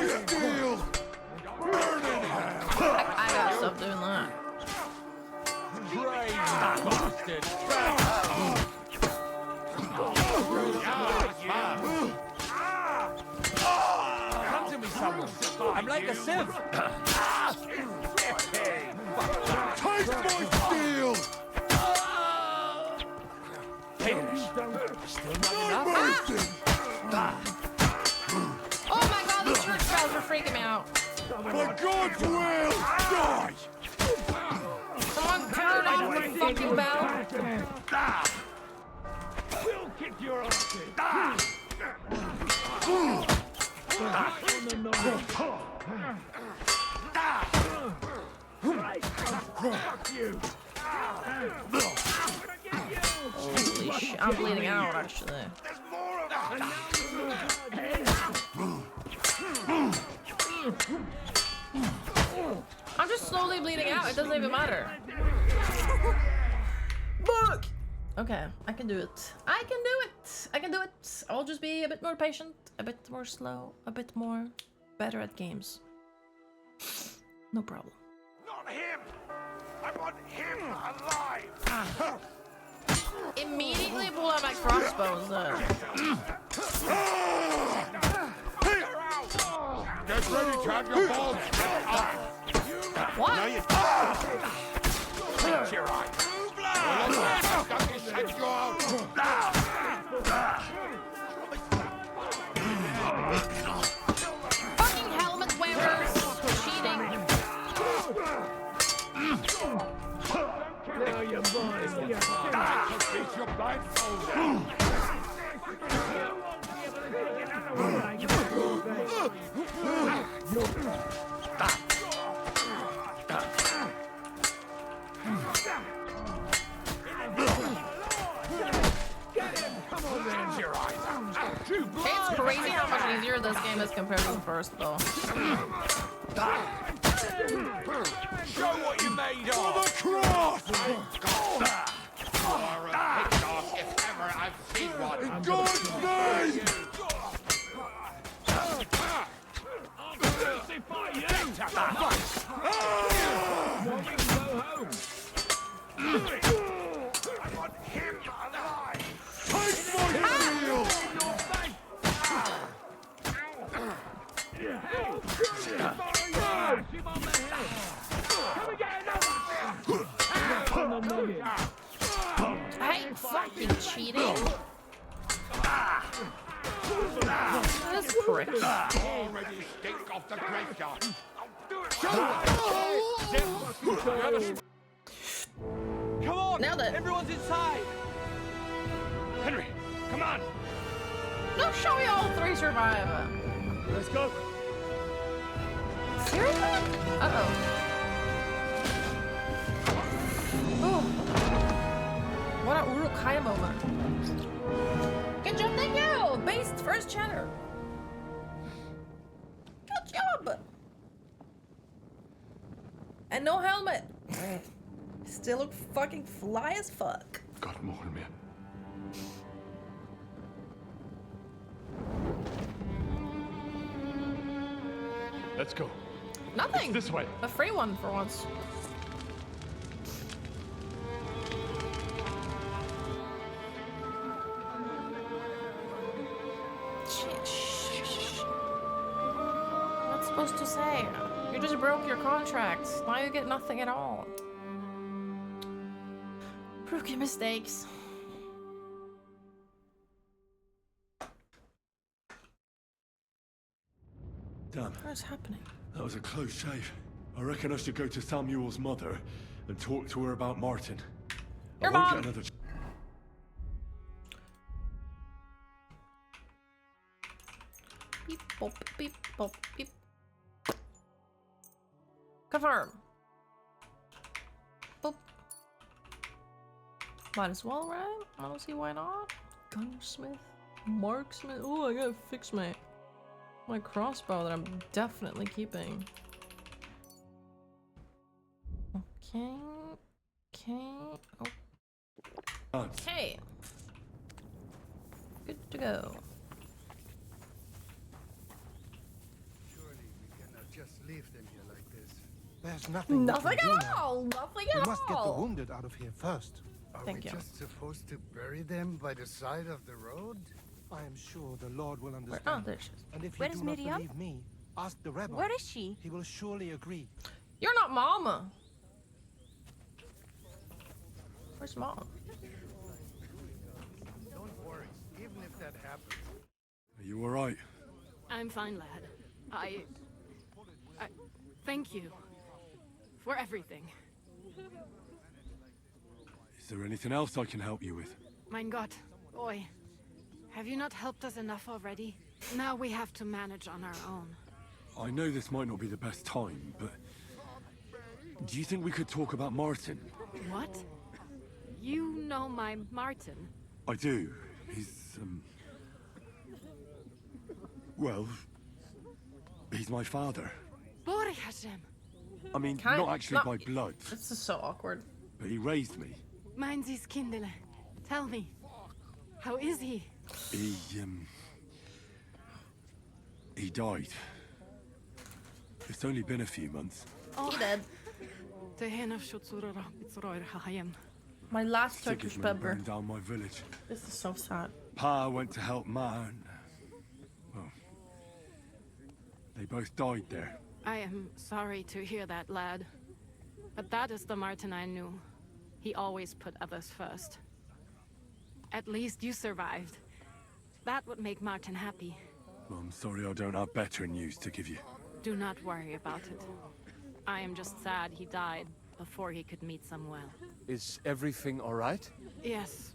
someone. I'm like a sieve. Take my steel! Still not enough? Oh my god, these church bells are freaking me out. For God's will, die! Someone turn off the fucking bell. We'll kick your asses. Fuck you. Holy shit, I'm bleeding out actually. There's more of us. I'm just slowly bleeding out, it doesn't even matter. Fuck! Okay, I can do it. I can do it! I can do it! I'll just be a bit more patient, a bit more slow, a bit more better at games. No problem. Not him. I want him alive. Immediately pull out my crossbows. Get ready to have your balls ripped off. What? Now you Shut your eyes. Shut you out. Fucking helmet wearers! Cheating! Now you're mine. Beat your blindfolded. It's crazy how much easier this game is compared to the first, though. Show what you're made of. For the cross! You are a pig-dog if ever I've seen one. In God's name! I'll crucify you. Well, we can go home. I want him alive. Take my steel! I hate fucking cheating. This prick. Already stink of the graveyard. Come on! Nailed it. Everyone's inside! Henry, come on! No, show me all three survive. Let's go! Seriously? Uh-oh. Oh. What a Urukai moment. Good job, thank you! Based first chatter. Good job! And no helmet. Still look fucking fly as fuck. God, more me. Let's go. Nothing. It's this way. A free one for once. What's supposed to say? You just broke your contract. Now you get nothing at all. Rookie mistakes. Damn, What's happening? that was a close shave. I reckon I should go to Samuel's mother and talk to her about Martin. Your I won't mom. get another Beep, bop, beep, bop, beep. Confirm. Boop. Might as well, right? I don't see why not. Gunsmith, marksmith. Oh, I gotta fix my crossbow that I'm definitely keeping. Okay. Okay. Okay. Good to go. Surely we cannot just leave them here like this. There's nothing. Nothing at all. Nothing at all. We must get the wounded out of here first. Are Thank we you. just supposed to bury them by the side of the road? I am sure the Lord will understand. Oh, there she is. And if you Where is do not Miriam? believe me, Ask the rabbi. Where is she? He will surely agree. You're not Mama. Where's Mom? Don't worry, even if that happens. Are you alright? I'm fine, lad. I thank you for everything. Is there anything else I can help you with? Mein Gott, boy, have you not helped us enough already? Now we have to manage on our own. I know this might not be the best time, but... do you think we could talk about Martin? What? You know my Martin? I do. He's, well... he's my father. Bore Hashem. I mean, Kind- not actually not- by blood, This is so awkward. but he raised me. Meinsies Kindele. Tell me, how is he? He died. It's only been a few months. Oh, He did. My last Turkish Sigismund pepper. burned down my village. This is so sad. Pa went to help Ma and... well... they both died there. I am sorry to hear that, lad. But that is the Martin I knew. He always put others first. At least you survived. That would make Martin happy. Well, I'm sorry I don't have better news to give you. Do not worry about it. I am just sad he died before he could meet Samuel. Is everything all right? Yes,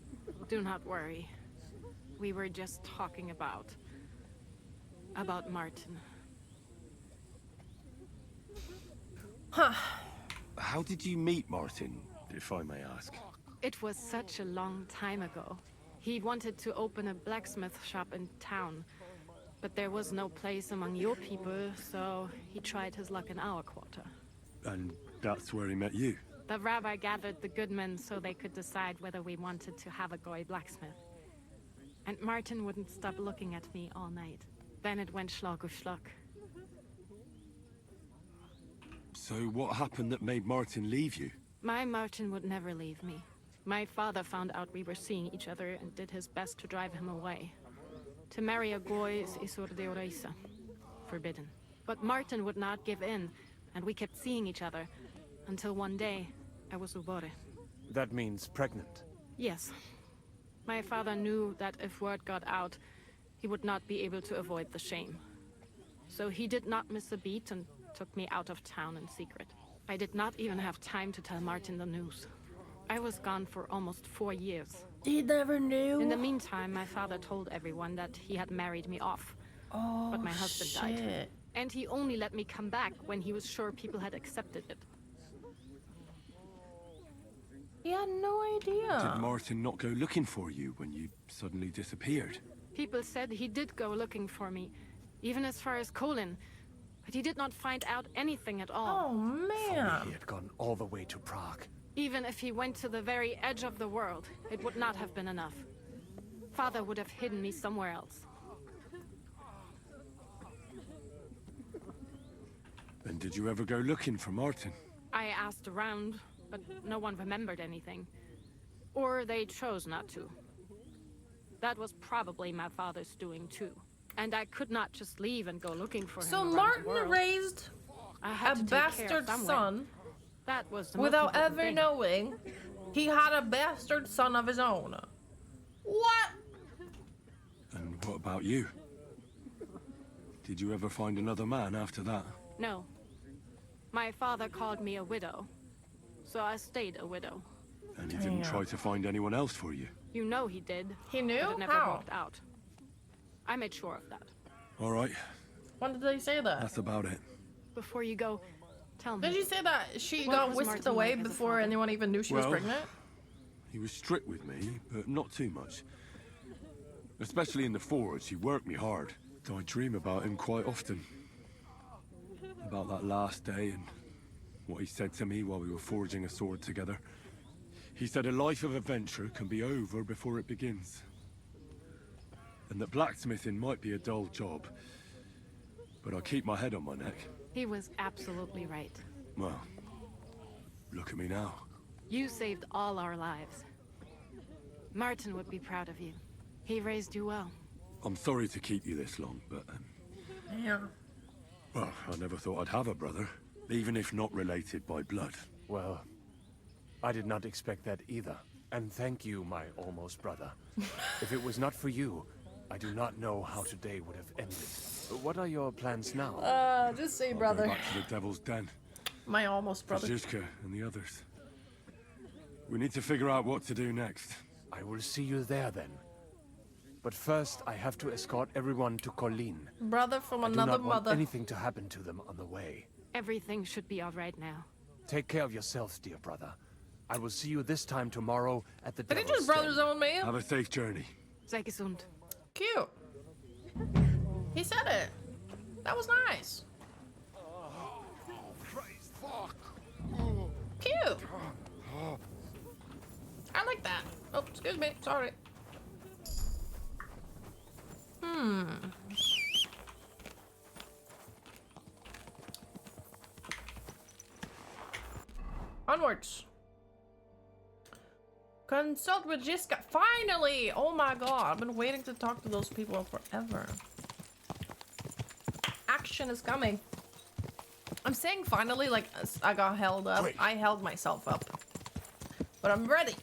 do not worry. We were just talking about Martin. Huh. How did you meet Martin, if I may ask? It was such a long time ago. He wanted to open a blacksmith shop in town, but there was no place among your people, so he tried his luck in our quarter. And that's where he met you? The rabbi gathered the good men so they could decide whether we wanted to have a goy blacksmith. And Martin wouldn't stop looking at me all night. Then it went schlag auf schlag. So what happened that made Martin leave you? My Martin would never leave me. My father found out we were seeing each other and did his best to drive him away. To marry a goy is isur deoraisa, forbidden. But Martin would not give in, and we kept seeing each other, until one day, I was ubore. That means pregnant. Yes. My father knew that if word got out, he would not be able to avoid the shame. So he did not miss a beat and took me out of town in secret. I did not even have time to tell Martin the news. I was gone for almost 4 years. He never knew. In the meantime, my father told everyone that he had married me off. Oh, but my husband died. And he only let me come back when he was sure people had accepted it. He had no idea. Did Martin not go looking for you when you suddenly disappeared? People said he did go looking for me, even as far as Colin. But he did not find out anything at all. Oh, man. He had gone all the way to Prague. Even if he went to the very edge of the world, it would not have been enough. Father would have hidden me somewhere else. And did you ever go looking for Martin? I asked around, but no one remembered anything. Or they chose not to. That was probably my father's doing too. And I could not just leave and go looking for him So around the Martin world. raised I had a to take care of bastard someone. son That was the without most important ever thing. knowing he had a bastard son of his own. What? And what about you? Did you ever find another man after that? No. My father called me a widow. So I stayed a widow. And he didn't try to find anyone else for you? You know he did. He knew? But it never How? worked out. I made sure of that. All right, When did they say that? that's about it. Before you go, tell me. Did you say that she What got was whisked Martin away like as a before father? anyone even knew she was Well, pregnant? He was strict with me, but not too much. Especially in the forge, he worked me hard. I dream about him quite often. About that last day and what he said to me while we were forging a sword together. He said a life of adventure can be over before it begins. And that blacksmithing might be a dull job, but I keep my head on my neck. He was absolutely right. Well, look at me now. You saved all our lives. Martin would be proud of you. He raised you well. I'm sorry to keep you this long, but Yeah. Well, I never thought I'd have a brother, even if not related by blood. Well, I did not expect that either. And thank you, my almost brother. If it was not for you, I do not know how today would have ended. What are your plans now? Just say I'll brother. go back to the Devil's Den. My almost brother. Franziska and the others. We need to figure out what to do next. I will see you there then. But first, I have to escort everyone to Colleen. Brother from I do another not want mother. anything to happen to them on the way. Everything should be all right now. Take care of yourselves, dear brother. I will see you this time tomorrow at the Did he Devil's just brothers Den. on me? Have a safe journey. Sei gesund. Cute. He said it. That was nice. Cute. I like that. Oh, excuse me. Sorry. Onwards. Consult with Jiska. Finally! Oh my god, I've been waiting to talk to those people forever. Action is coming. I'm saying finally like I got held up. Quick. I held myself up. But I'm ready.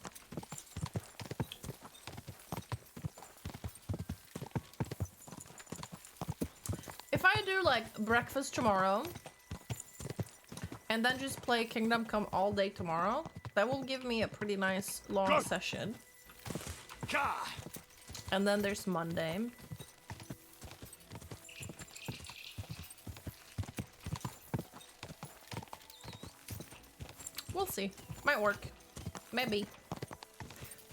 If I do like breakfast tomorrow and then just play Kingdom Come all day tomorrow, that will give me a pretty nice long session. And then there's Monday. We'll see. Might work. Maybe.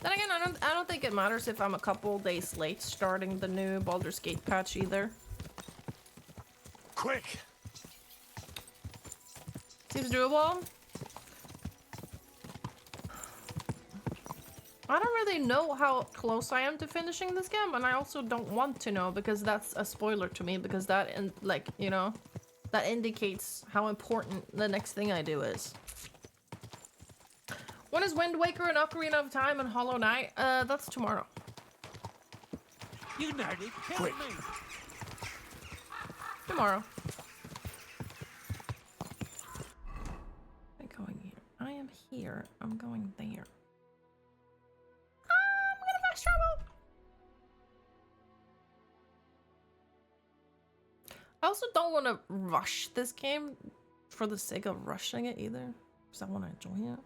Then again, I don't think it matters if I'm a couple days late starting the new Baldur's Gate patch either. Quick! Seems doable. I don't really know how close I am to finishing this game, and I also don't want to know because that's a spoiler to me, because that, like, you know, that indicates how important the next thing I do is. When is Wind Waker and Ocarina of Time and Hollow Knight? That's tomorrow. You nearly killed me. Tomorrow. I'm going here. I am here. I'm going there. I'm gonna fast travel. I also don't want to rush this game for the sake of rushing it either, because I want to enjoy it.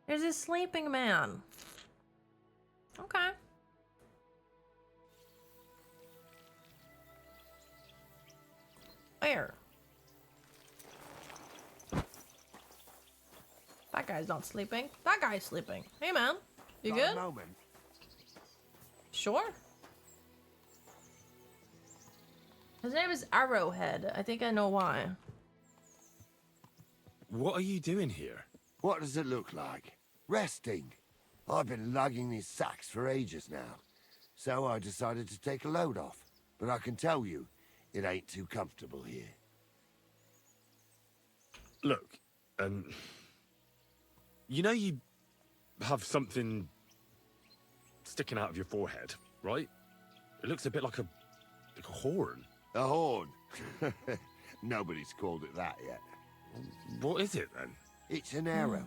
There's a sleeping man. Okay. Where? That guy's not sleeping. That guy's sleeping. Hey man, you Got a good? moment. Sure. His name is Arrowhead. I think I know why. What are you doing here? What does it look like? Resting. I've been lugging these sacks for ages now, so I decided to take a load off. But I can tell you, it ain't too comfortable here. Look, you know you have something sticking out of your forehead, right? It looks a bit like a horn. A horn? Nobody's called it that yet. What is it then? It's an arrow.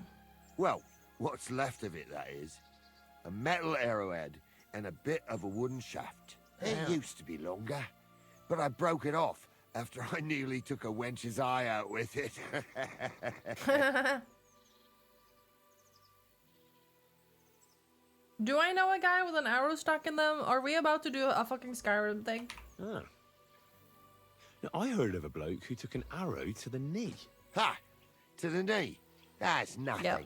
Well, what's left of it, that is. A metal arrowhead and a bit of a wooden shaft. It used to be longer, but I broke it off after I nearly took a wench's eye out with it. Do I know a guy with an arrow stuck in them? Are we about to do a fucking Skyrim thing? Ah. Now, I heard of a bloke who took an arrow to the knee. Ha! To the knee. That's nothing. Yep.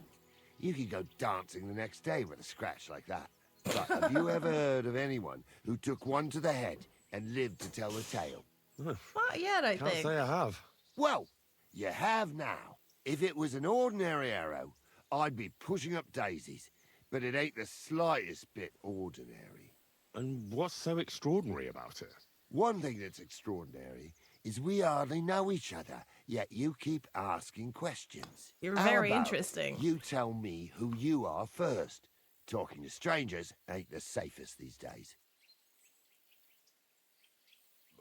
You could go dancing the next day with a scratch like that. But have you ever heard of anyone who took one to the head and lived to tell the tale? Not yet, I Can't think. say I have. Well, you have now. If it was an ordinary arrow, I'd be pushing up daisies. But it ain't the slightest bit ordinary. And what's so extraordinary about it? One thing that's extraordinary is we hardly know each other, yet you keep asking questions. You're How very about interesting. You tell me who you are first. Talking to strangers ain't the safest these days.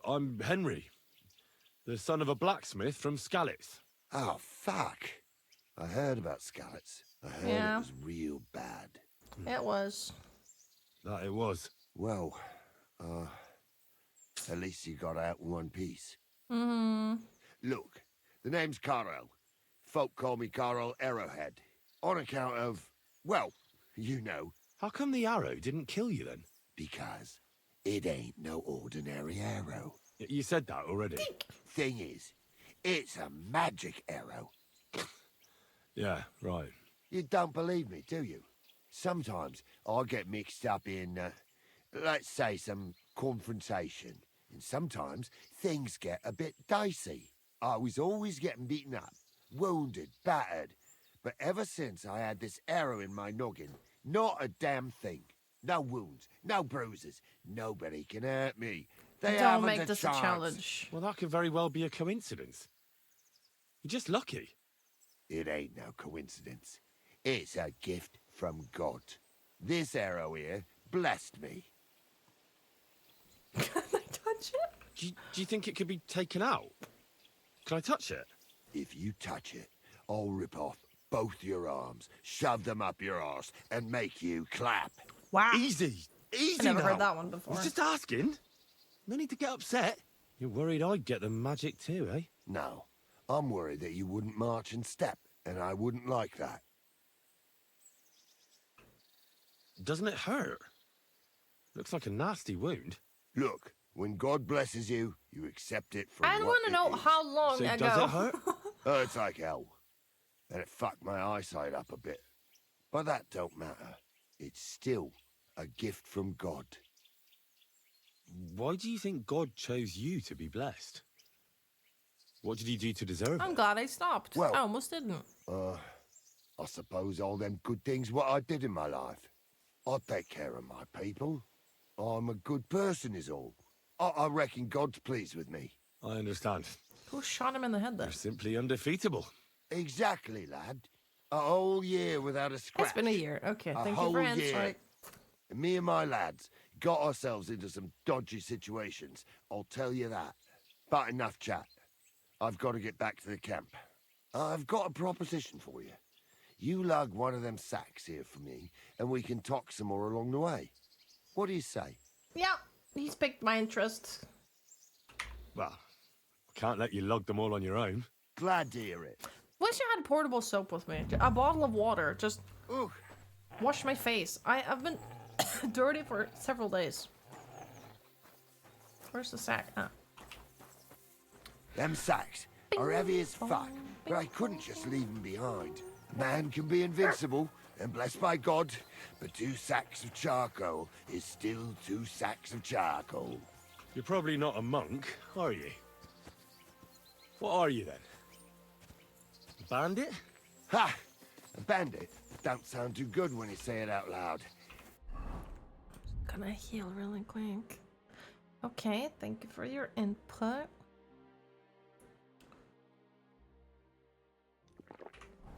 I'm Henry. The son of a blacksmith from Skalitz. Oh, fuck. I heard about Skalitz. I heard Yeah. it was real bad. It was. That it was. Well, at least you got out in one piece. Mm-hmm. Look, the name's Carl. Folk call me Carl Arrowhead. On account of, well, you know. How come the arrow didn't kill you then? Because it ain't no ordinary arrow. You said that already. Thing is, it's a magic arrow. Yeah, right. You don't believe me, do you? Sometimes I get mixed up in, let's say, some confrontation. And sometimes things get a bit dicey. I was always getting beaten up, wounded, battered. But ever since I had this arrow in my noggin, not a damn thing. No wounds, no bruises. Nobody can hurt me. They Don't haven't make this chance. a challenge. Well, that could very well be a coincidence. You're just lucky. It ain't no coincidence. It's a gift from God. This arrow here blessed me. Can I touch it? Do you think it could be taken out? Can I touch it? If you touch it, I'll rip off both your arms, shove them up your arse, and make you clap. Wow. Easy. Easy I never now. heard that one before. I was just asking. No need to get upset. You're worried I'd get the magic too, eh? No, I'm worried that you wouldn't march in step, and I wouldn't like that. Doesn't it hurt? Looks like a nasty wound. Look, when God blesses you, you accept it for I what want to it know is. how long So ago. does it hurt? Hurts like hell. And it fucked my eyesight up a bit. But that don't matter. It's still a gift from God. Why do you think God chose you to be blessed? What did he do to deserve I'm it? glad I stopped. Well- I almost didn't. I suppose all them good things what I did in my life. I take care of my people. I'm a good person is all. I reckon God's pleased with me. I understand. Who shot him in the head then? You're simply undefeatable. Exactly, lad. A whole year without a scratch. It's been a year. Okay, A thank you whole for year. answering. And me and my lads got ourselves into some dodgy situations, I'll tell you that. But enough chat. I've got to get back to the camp. I've got a proposition for you. You lug one of them sacks here for me, and we can talk some more along the way. What do you say? Yeah, he's piqued my interest. Well, I can't let you lug them all on your own. Glad to hear it. Wish I had portable soap with me. A bottle of water. Just Ooh. wash my face. I've been dirty for several days. Where's the sack? Ah. Them sacks are heavy as fuck, but I couldn't just leave them behind. A man can be invincible and blessed by God, but 2 sacks of charcoal is still 2 sacks of charcoal. You're probably not a monk, are you? What are you then? A bandit? Ha! A bandit? Don't sound too good when you say it out loud. Gonna heal really quick. Okay, thank you for your input.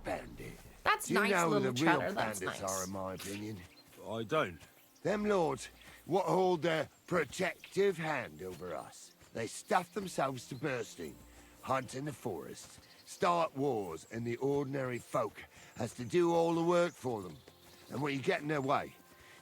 Bandit. That's Do you nice know who little the real chatter. That's bandits nice. are, in my opinion? I don't. Them lords, what hold their protective hand over us. They stuff themselves to bursting, hunt in the forests, start wars, and the ordinary folk has to do all the work for them. And when you get in their way,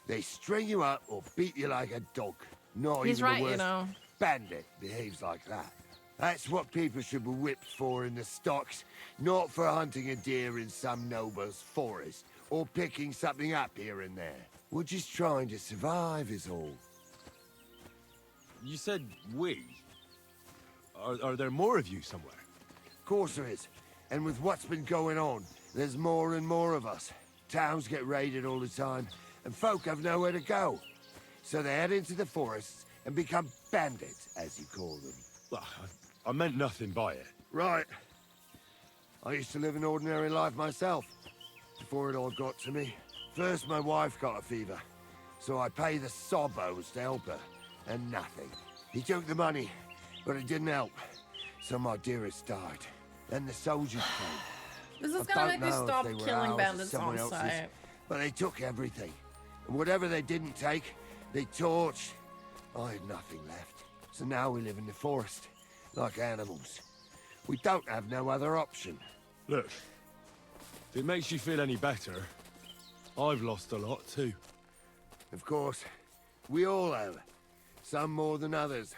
they string you up or beat you like a dog. Not He's even right, the you worst know. bandit behaves like that. That's what people should be whipped for in the stocks, not for hunting a deer in some noble's forest, or picking something up here and there. We're just trying to survive is all. You said we. Are there more of you somewhere? Of course there is. And with what's been going on, there's more and more of us. Towns get raided all the time, and folk have nowhere to go. So they head into the forests and become bandits, as you call them. Well, I meant nothing by it. Right. I used to live an ordinary life myself, before it all got to me. First, my wife got a fever, so I paid the sobos to help her, and nothing. He took the money, but it didn't help, so my dearest died. Then the soldiers came. This is I gonna don't make me know if stop they were killing ours or bandits someone on else's, site. but they took everything. And whatever they didn't take, they torched. I had nothing left. So now we live in the forest. like animals. We don't have no other option. Look, if it makes you feel any better, I've lost a lot too. Of course, we all have. Some more than others.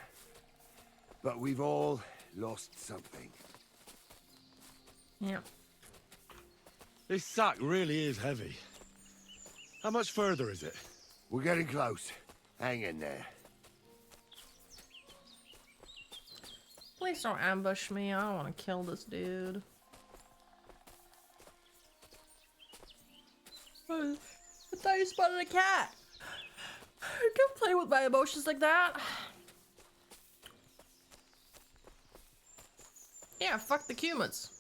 But we've all lost something. Yeah. This sack really is heavy. How much further is it? We're getting close. Hang in there. Please don't ambush me. I don't want to kill this dude. I thought you spotted a cat. I can't play with my emotions like that. Yeah, fuck the humans.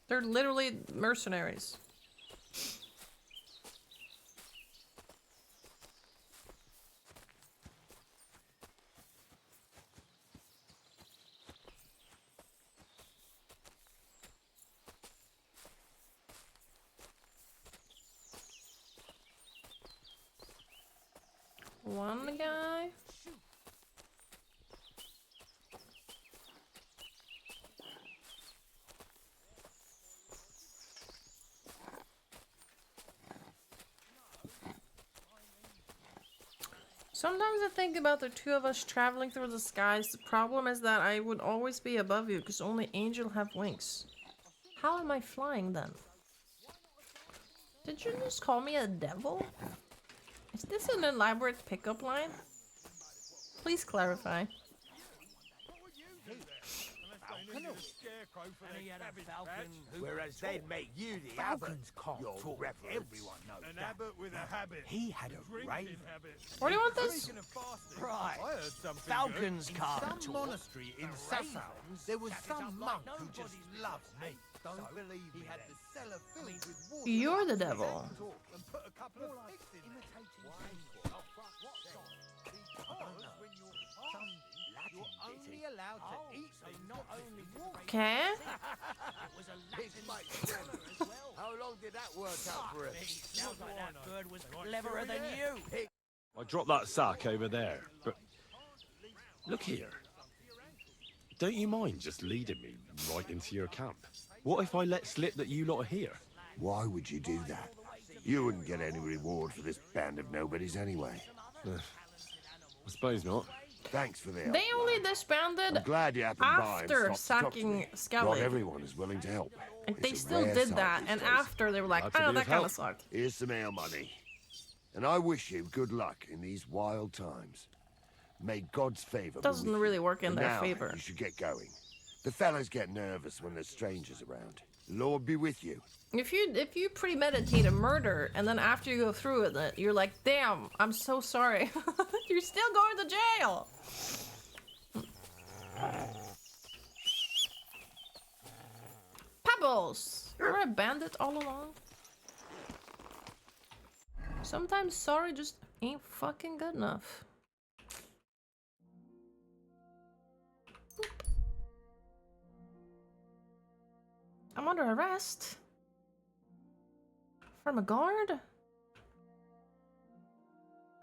They're literally mercenaries. One guy. Sometimes I think about the two of us traveling through the skies. The problem is that I would always be above you because only angels have wings. How am I flying then? Did you just call me a devil? Is this an elaborate pickup line? Please clarify. Whereas they'd make you the Falcons abbot. can't Your talk. reverence. Everyone knows An that. abbot with a habit. He had a rave. Where do you want this? Speaking of fasting, Right. I heard something Falcons good. can't Some talk. monastery in Sassau, there was some monk who just loved me. Don't believe me. He had the cellar filled with water. You're the devil. And put a couple of pigs in there. You're only allowed to eat them, not only walk. Okay. How long did that work out for us? Sounds like that bird was cleverer than you. I dropped that sack over there, but look here. Don't you mind just leading me right into your camp? What if I let slip that you lot are here? Why would you do that? You wouldn't get any reward for this band of nobodies anyway. I suppose not. Thanks for the help. They only disbanded I'm glad you happened by and after stopped to talk to sacking me. Not Skelly. everyone is willing to help. And It's they a still rare did sight that, these and days. after they were like, Glad to oh, be that of kind help. of sucked. Here's some ale money. And I wish you good luck in these wild times. May God's favor be Doesn't with you. really work in For their now, favor. You should get going. The fellas get nervous when there's strangers around. The Lord be with you. If you premeditate a murder and then after you go through with it, you're like, damn, I'm so sorry. You're still going to jail. Pebbles! You're a bandit all along. Sometimes sorry just ain't fucking good enough. I'm under arrest. From a guard?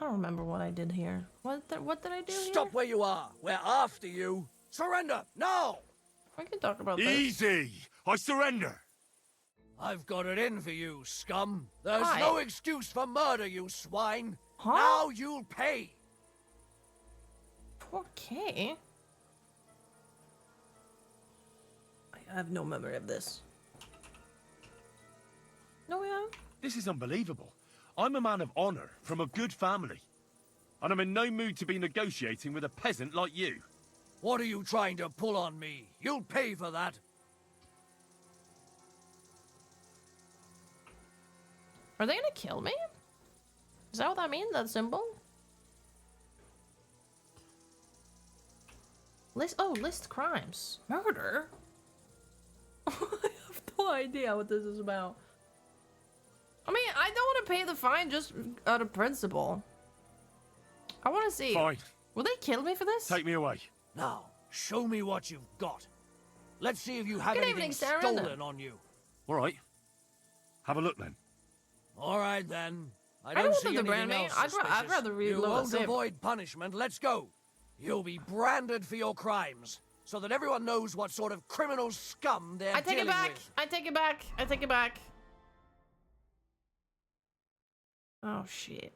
I don't remember what I did here. What did I do here? Stop where you are. We're after you. Surrender, now! We can talk about this. Easy! I surrender! I've got it in for you, scum. There's Why? no excuse for murder, you swine. Huh? Now you'll pay. Okay. I have no memory of this. No, yeah. This is unbelievable. I'm a man of honor, from a good family. And I'm in no mood to be negotiating with a peasant like you. What are you trying to pull on me? You'll pay for that. Are they gonna kill me? Is that what that means, that symbol? List crimes. Murder? I have no idea what this is about. I mean, I don't want to pay the fine just out of principle. I want to see. Fine. Will they kill me for this? Take me away. Now, show me what you've got. Let's see if you have Good anything evening, Saren. stolen on you. All right. Have a look then. All right, then. I don't don't want see them to brand anything me. else I'd suspicious. rather read You Lola won't Save. avoid punishment. Let's go. You'll be branded for your crimes. so that everyone knows what sort of criminal scum they're I take it dealing back. with. I take it back. I take it back. Oh shit.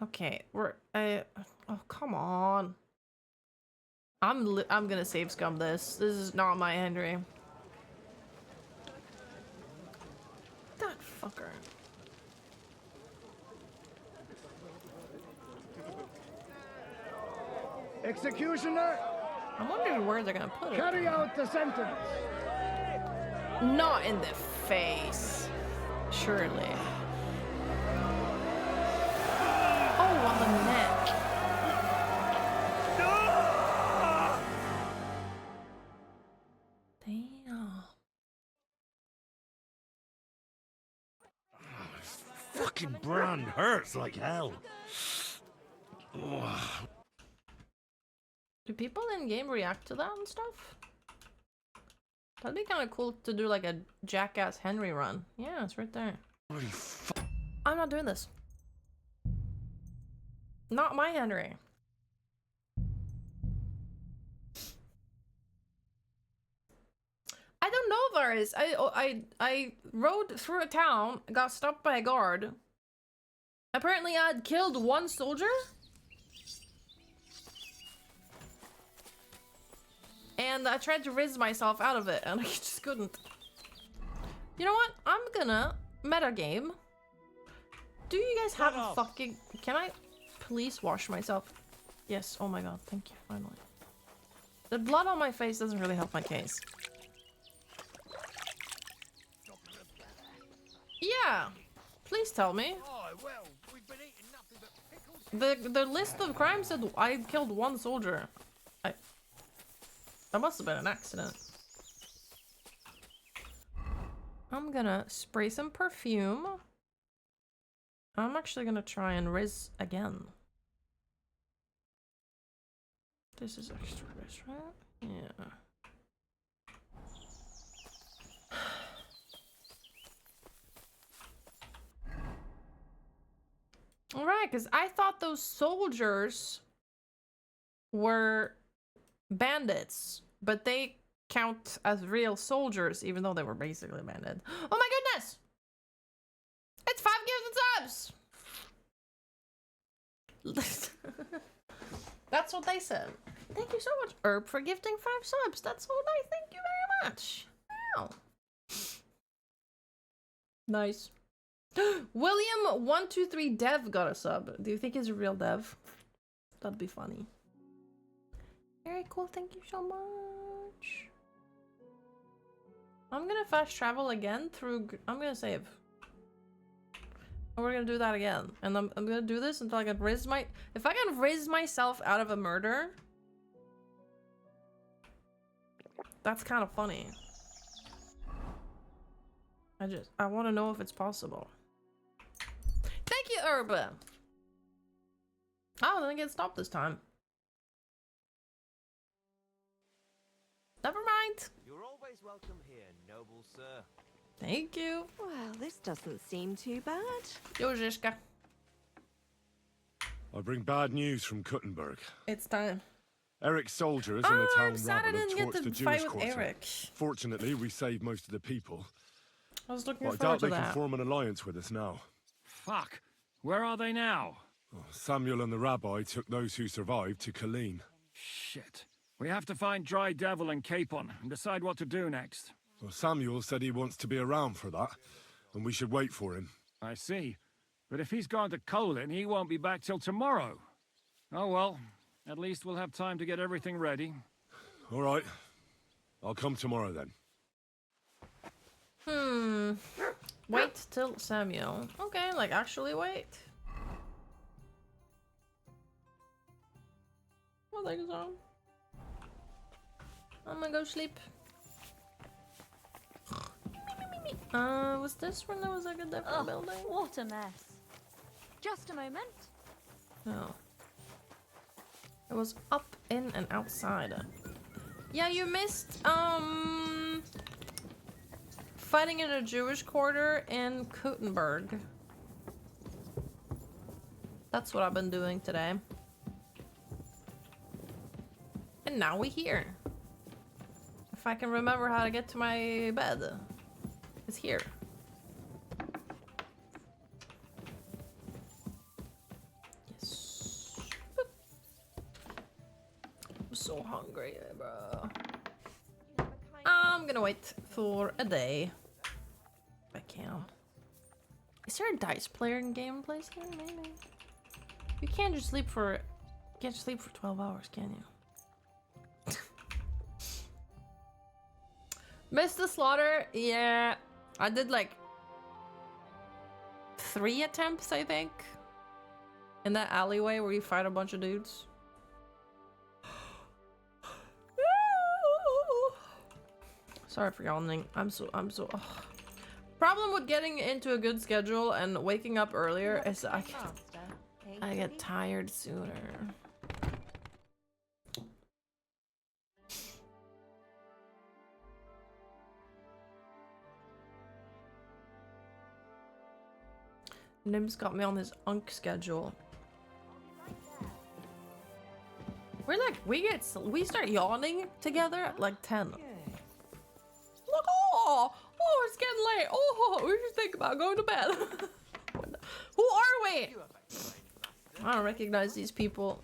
Okay, we're oh come on. I'm gonna save scum this. This is not my Henry. That fucker. Executioner, I'm wondering where they're gonna put it. carry out the sentence. Not in the face. Surely. Oh, on the neck. Damn. Fucking brand hurts like hell. Do people in game react to that and stuff? That'd be kind of cool to do like a Jackass Henry run. Yeah, it's right there. I'm not doing this. Not my Henry. I don't know, Varys. I rode through a town, got stopped by a guard. Apparently I'd killed one soldier. And I tried to rizz myself out of it, and I just couldn't. You know what? I'm gonna metagame. Do you guys have a fucking... Can I please wash myself? Yes, oh my god, thank you, finally. The blood on my face doesn't really help my case. Yeah, please tell me. The list of crimes said I killed one soldier. That must have been an accident. I'm gonna spray some perfume. I'm actually gonna try and rizz again. This is extra rizz, right? Yeah. Alright, because I thought those soldiers were bandits, but they count as real soldiers, even though they were basically bandits. Oh my goodness! It's 5 gifted subs! That's what they said. Thank you so much, Herb, for gifting 5 subs. That's so nice. Thank you very much. Wow. Nice. William123 Dev got a sub. Do you think he's a real Dev? That'd be funny. Very cool, thank you so much. I'm gonna fast travel again through... I'm gonna save. And we're gonna do that again. And I'm gonna do this until I can rizz my... If I can rizz myself out of a murder... That's kind of funny. I want to know if it's possible. Thank you, Urba! Oh, then I get stopped this time. Never mind. You're always welcome here, noble sir. Thank you. Well, this doesn't seem too bad. Yo, Zizka. I bring bad news from Kuttenberg. It's time. Eric's soldiers and the town rabble have torched the Jewish with quarter. Eric. Fortunately, we saved most of the people. I was looking But I forward doubt to they can that. form an alliance with us now. Fuck. Where are they now? Oh, Samuel and the rabbi took those who survived to Colleen. Shit. We have to find Dry Devil and Capon and decide what to do next. Well, Samuel said he wants to be around for that, and we should wait for him. I see. But if he's gone to Colin, he won't be back till tomorrow. Oh well. At least we'll have time to get everything ready. All right. I'll come tomorrow then. Wait till Samuel. Okay, like actually wait. Well, thank you, so. I'm gonna go sleep. Was this when there was like a different building? What a mess. Just a moment. No. It was up, in, and outside. Yeah, you missed, fighting in a Jewish quarter in Kuttenberg. That's what I've been doing today. And And now we're here. If I can remember how to get to my bed. It's here. Yes. I'm so hungry, bro. I'm gonna wait for a day. If I can. Is there a dice player in gameplays here? Maybe. You can't just sleep for... You can't sleep for 12 hours, can you? Missed the slaughter? Yeah. I did like 3 attempts, I think. In that alleyway where you fight a bunch of dudes. Sorry for yawning. I'm so ugh. Problem with getting into a good schedule and waking up earlier is I get tired sooner. Nim's got me on this unk schedule. We're like, we start yawning together at like 10. Look, oh, it's getting late. Oh, we should think about going to bed. Who are we? I don't recognize these people.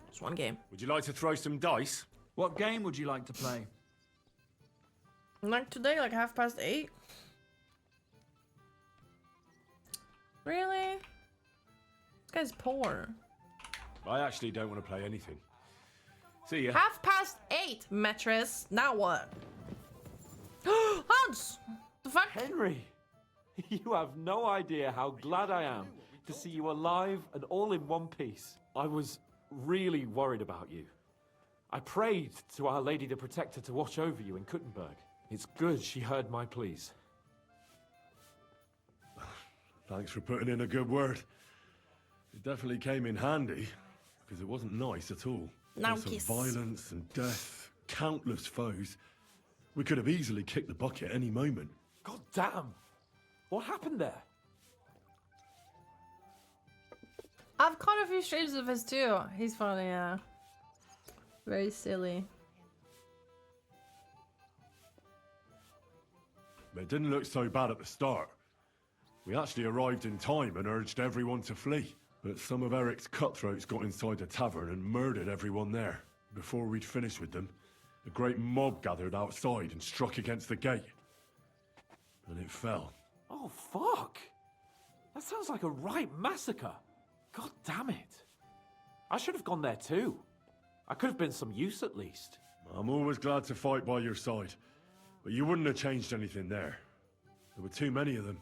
Just one game. Would you like to throw some dice? What game would you like to play? Like today, like 8:30. Really? This guy's poor. I actually don't want to play anything. See ya. 8:30, Metris. Now what? Hans! The fuck? Henry! You have no idea how glad I am to see you alive and all in one piece. I was really worried about you. I prayed to Our Lady the Protector to watch over you in Kuttenberg. It's good she heard my pleas. Thanks for putting in a good word. It definitely came in handy, because it wasn't nice at all. Now Lots of kiss. violence and death, countless foes. We could have easily kicked the bucket any moment. God damn! What happened there? I've caught a few streams of his too. He's funny, yeah. Very silly. It didn't look so bad at the start. We actually arrived in time and urged everyone to flee. But some of Eric's cutthroats got inside the tavern and murdered everyone there. Before we'd finished with them, a great mob gathered outside and struck against the gate. And it fell. Oh, fuck! That sounds like a right massacre. God damn it. I should have gone there too. I could have been some use at least. I'm always glad to fight by your side. But you wouldn't have changed anything there. There were too many of them.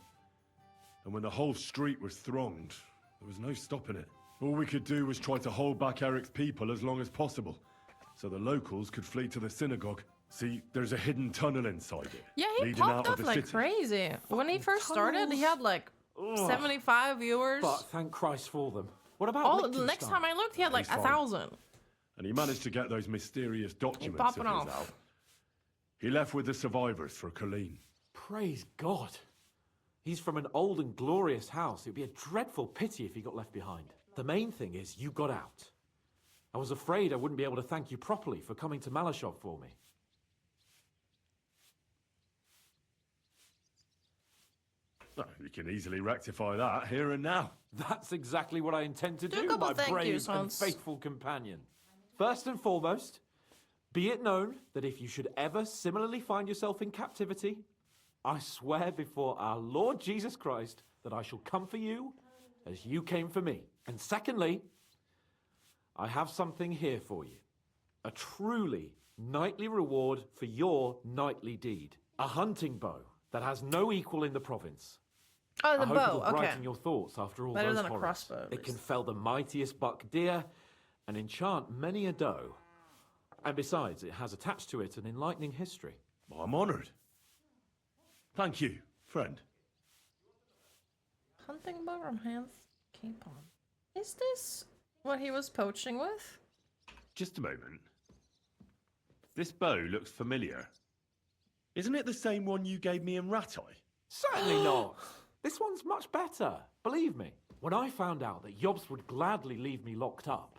And when the whole street was thronged, there was no stopping it. All we could do was try to hold back Eric's people as long as possible, so the locals could flee to the synagogue. See, there's a hidden tunnel inside it. Yeah, he popped up like crazy. When he first started, he had like 75 viewers. But thank Christ for them. What about Oh, the Liechtenstein? next time I looked, he had like He's fine. 1,000. And he managed to get those mysterious documents popping of his off. out. He left with the survivors for Colleen. Praise God. He's from an old and glorious house. It would be a dreadful pity if he got left behind. The main thing is you got out. I was afraid I wouldn't be able to thank you properly for coming to Malashov for me. Well, you can easily rectify that here and now. That's exactly what I intend to Do a do, couple my thank brave yous, and Hans. faithful companion. First and foremost, be it known that if you should ever similarly find yourself in captivity, I swear before our Lord Jesus Christ that I shall come for you as you came for me. And secondly, I have something here for you. A truly knightly reward for your knightly deed. A hunting bow that has no equal in the province. Oh, the I hope bow, it'll okay. brighten your thoughts after all Better those than a horrors. crossbow, at It can least. fell the mightiest buck deer and enchant many a doe. And besides, it has attached to it an enlightening history. I'm honored. Thank you, friend. Hunting bow from Hans Capon. Is this what he was poaching with? Just a moment. This bow looks familiar. Isn't it the same one you gave me in Ratai? Certainly not. This one's much better, believe me. when I found out that Yobs would gladly leave me locked up,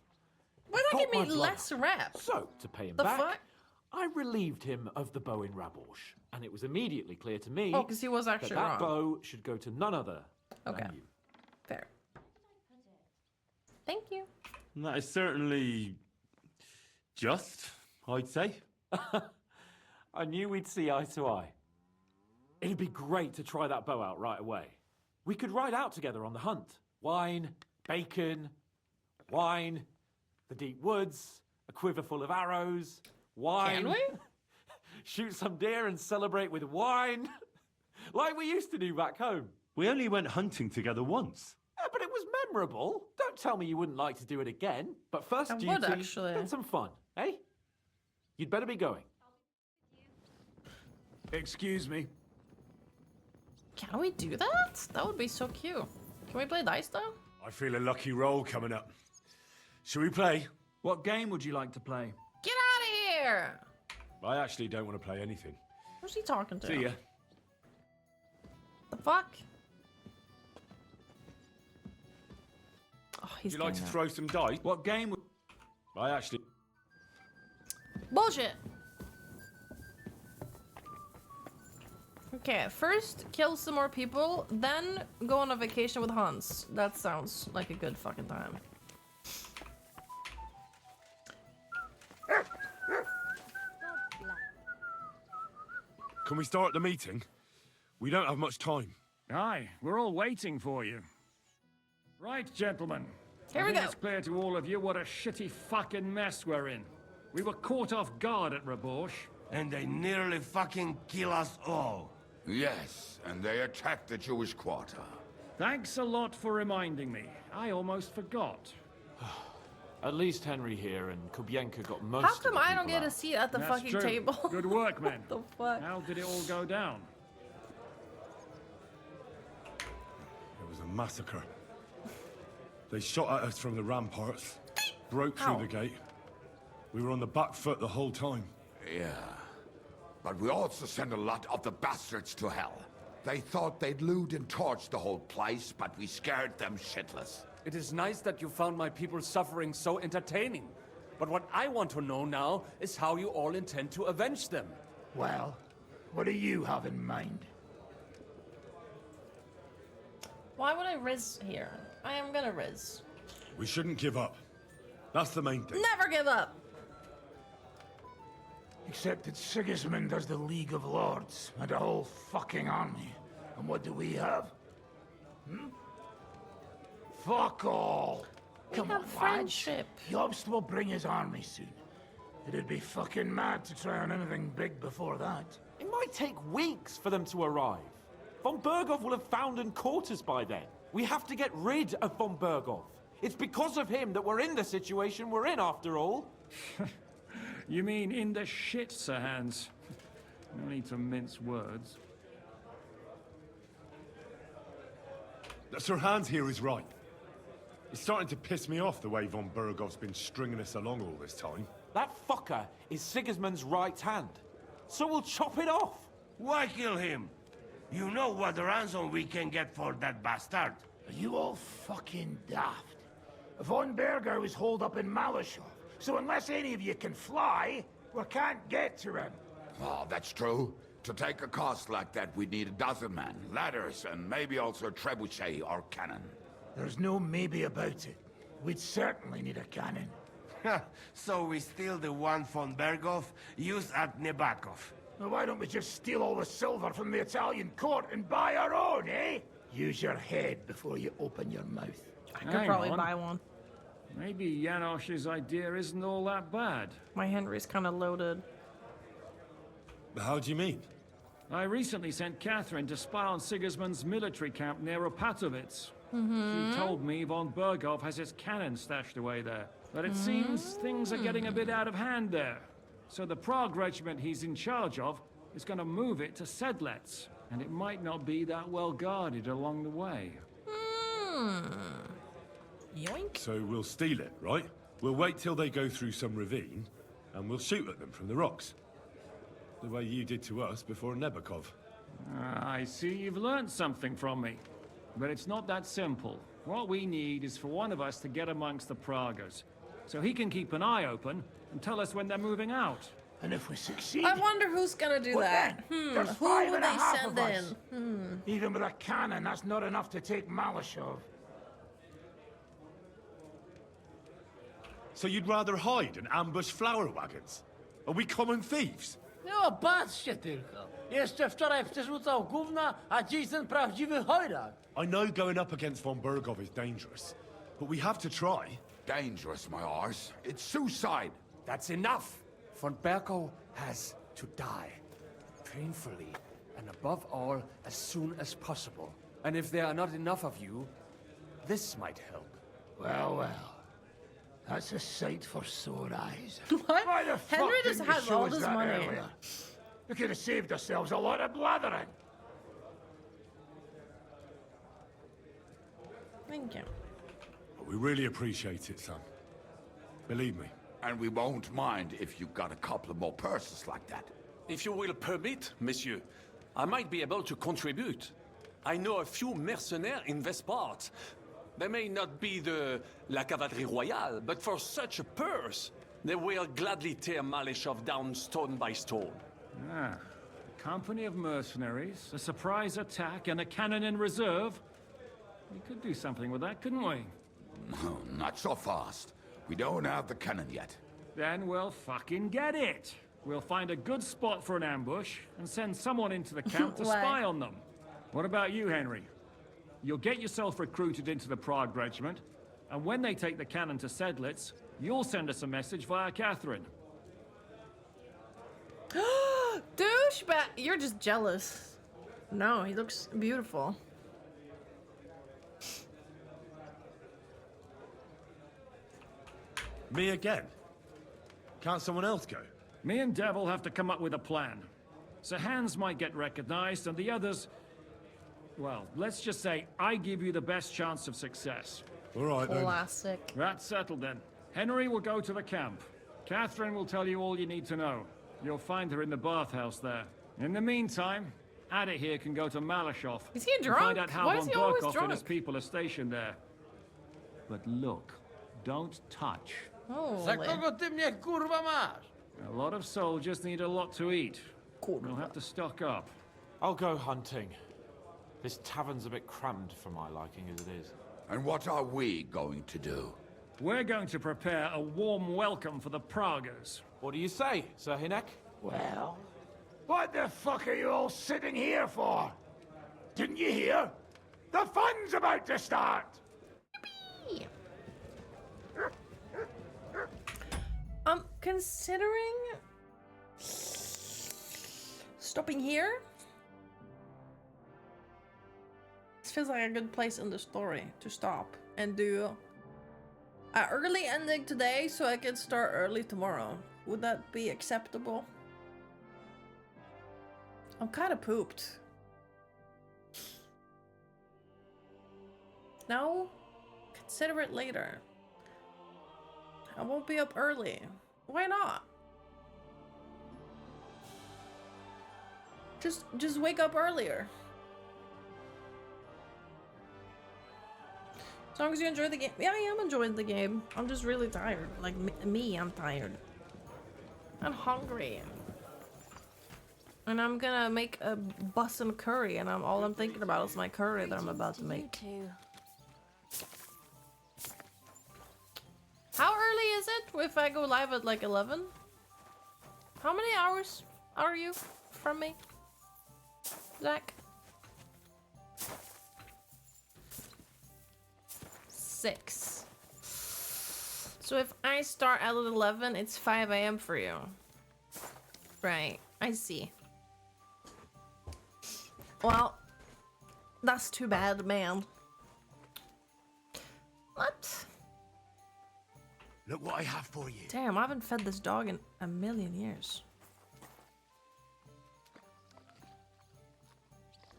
why got not give my me blood less up. rep? So, to pay him The back, fuck? I relieved him of the bow in Rabosh, and it was immediately clear to me Oh, because he was actually that wrong. bow should go to none other Okay. than you. Fair. Thank you. That is certainly just, I'd say. I knew we'd see eye to eye. It'd be great to try that bow out right away. We could ride out together on the hunt. Wine, bacon, wine, the deep woods, a quiver full of arrows, wine. Can we? Shoot some deer and celebrate with wine. Like we used to do back home. We only went hunting together once. Yeah, but it was memorable. Don't tell me you wouldn't like to do it again. But first I duty, would, actually. then some fun, eh? You'd better be going. Excuse me. Can we do that? That would be so cute. Can we play dice though? I feel a lucky roll coming up. Shall we play? What game would you like to play? Get out of here! I actually don't want to play anything. Who's he talking to? See ya. The fuck? Oh, he's Would you like to getting throw some dice? What game would... I actually... Bullshit! Okay, first kill some more people, then go on a vacation with Hans. That sounds like a good fucking time. Can we start the meeting? We don't have much time. Aye, we're all waiting for you. Right, gentlemen. Here I we think go. it's clear to all of you what a shitty fucking mess we're in. We were caught off guard at Rabosh. And they nearly fucking kill us all. Yes, and they attacked the Jewish quarter. Thanks a lot for reminding me. I almost forgot. At least Henry here and Kubienka got most How of come the I don't people get a out. seat at the That's fucking true. table? Good work, men. The fuck? How did it all go down? It was a massacre. They shot at us from the ramparts, broke Ow. through the gate. We were on the back foot the whole time. Yeah. But we also sent a lot of the bastards to hell. They thought they'd loot and torch the whole place, but we scared them shitless. It is nice that you found my people's suffering so entertaining. But what I want to know now is how you all intend to avenge them. Well, what do you have in mind? Why would I riz here? I am gonna riz. We shouldn't give up. That's the main thing. Never give up! Except that Sigismund has the League of Lords and a whole fucking army. And what do we have? Hmm? Fuck all! Come have on, friendship. Jobst will bring his army soon. It'd be fucking mad to try on anything big before that. It might take weeks for them to arrive. Von Berghoff will have found and caught us by then. We have to get rid of Von Berghoff. It's because of him that we're in the situation we're in, after all. You mean in the shit, Sir Hans? No need to mince words. Sir Hans here is right. It's starting to piss me off the way Von Berghoff's been stringing us along all this time. That fucker is Sigismund's right hand. So we'll chop it off. Why kill him? You know what ransom we can get for that bastard. Are you all fucking daft? Von Berger was holed up in Malashov, so unless any of you can fly, we can't get to him. Oh, that's true. To take a cost like that, we'd need a dozen men, ladders, and maybe also a trebuchet or cannon. There's no maybe about it. We'd certainly need a cannon. So we steal the one von Berghoff, used at Nebakov. Well, why don't we just steal all the silver from the Italian court and buy our own, eh? Use your head before you open your mouth. I could Hang probably on. buy one. Maybe Janosch's idea isn't all that bad. My Henry's kind of loaded. How do you mean? I recently sent Catherine to spy on Sigismund's military camp near Opatovitz. Mm-hmm. She told me Von Berghoff has his cannon stashed away there. But it seems things are getting a bit out of hand there. So the Prague regiment he's in charge of is going to move it to Sedlets. And it might not be that well guarded along the way. Yoink. So we'll steal it, right? We'll wait till they go through some ravine, and we'll shoot at them from the rocks. The way you did to us before Nebakov. I see you've learned something from me. But it's not that simple. What we need is for one of us to get amongst the Pragas, so he can keep an eye open and tell us when they're moving out. And if we succeed... I wonder who's gonna do Well, that. then, there's Who five would and a they half send of us. in? Even with a cannon, that's not enough to take Malashov. So you'd rather hide and ambush flower wagons? Are we common thieves? No, patrzcie tylko. Jeszcze wczoraj przerzucał gówna, a dziś ten prawdziwy chojrak. I know going up against von Bergov is dangerous, but we have to try. Dangerous, my arse. It's suicide. That's enough. Von Bergov has to die. Painfully, and above all, as soon as possible. And if there are not enough of you, this might help. Well, well. That's a sight for sore eyes. What? Why the fuck Henry just didn't you has show all us this that money. earlier? We could have saved ourselves a lot of blathering. Thank you. We really appreciate it, son. Believe me. And we won't mind if you've got a couple of more purses like that. If you will permit, monsieur, I might be able to contribute. I know a few mercenaires in this part. They may not be la cavalerie royale, but for such a purse, they will gladly tear Malashov down stone by stone. Ah, a company of mercenaries, a surprise attack, and a cannon in reserve. We could do something with that, couldn't we? No, not so fast. We don't have the cannon yet. Then we'll fucking get it. We'll find a good spot for an ambush and send someone into the camp to spy on them. What about you, Henry? You'll get yourself recruited into the Prague regiment, and when they take the cannon to Sedlitz, you'll send us a message via Catherine. Douchebag! You're just jealous. No, he looks beautiful. Me again? Can't someone else go? Me and Devil have to come up with a plan. So Hans might get recognized, and the others... Well, let's just say I give you the best chance of success. All right, then. Classic. That's settled, then. Henry will go to the camp. Catherine will tell you all you need to know. You'll find her in the bathhouse there. In the meantime, Ada here can go to Malashov. Is he and drunk? find out how Why von is he always Berkov and his drunk? people are stationed there. But look, don't touch. Za kogo ty mnie kurwa masz? A lot of soldiers need a lot to eat. We'll have to stock up. I'll go hunting. This tavern's a bit crammed for my liking as it is. And what are we going to do? We're going to prepare a warm welcome for the Pragas. What do you say, Sir Hinek? Well, what the fuck are you all sitting here for? Didn't you hear? The fun's about to start! Yippee. Considering stopping here, this feels like a good place in the story to stop and do an early ending today so I can start early tomorrow. Would that be acceptable? I'm kind of pooped. No? Consider it later. I won't be up early. Why not? Just wake up earlier. As long as you enjoy the game. Yeah, I am enjoying the game. I'm just really tired. Like me, I'm tired. I'm hungry. And I'm gonna make a bussin' curry, and all I'm thinking about is my curry that I'm about to make. How early is it if I go live at like 11? How many hours are you from me, Zach? 6. So if I start at 11, it's 5 AM for you. Right, I see. Well, that's too bad, man. What? Look what I have for you. Damn, I haven't fed this dog in a million years.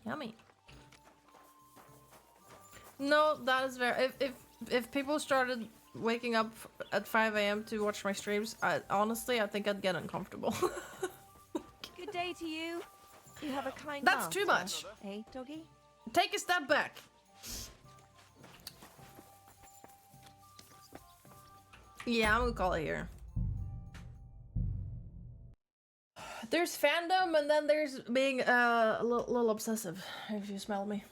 Yummy. No, that is very... If people started waking up at 5 AM to watch my streams, honestly, I think I'd get uncomfortable. Good day to you. You have a kind That's too master. much. Hey, doggy? Take a step back. Yeah, I'm gonna call it here. There's fandom, and then there's being a little obsessive, if you smell me.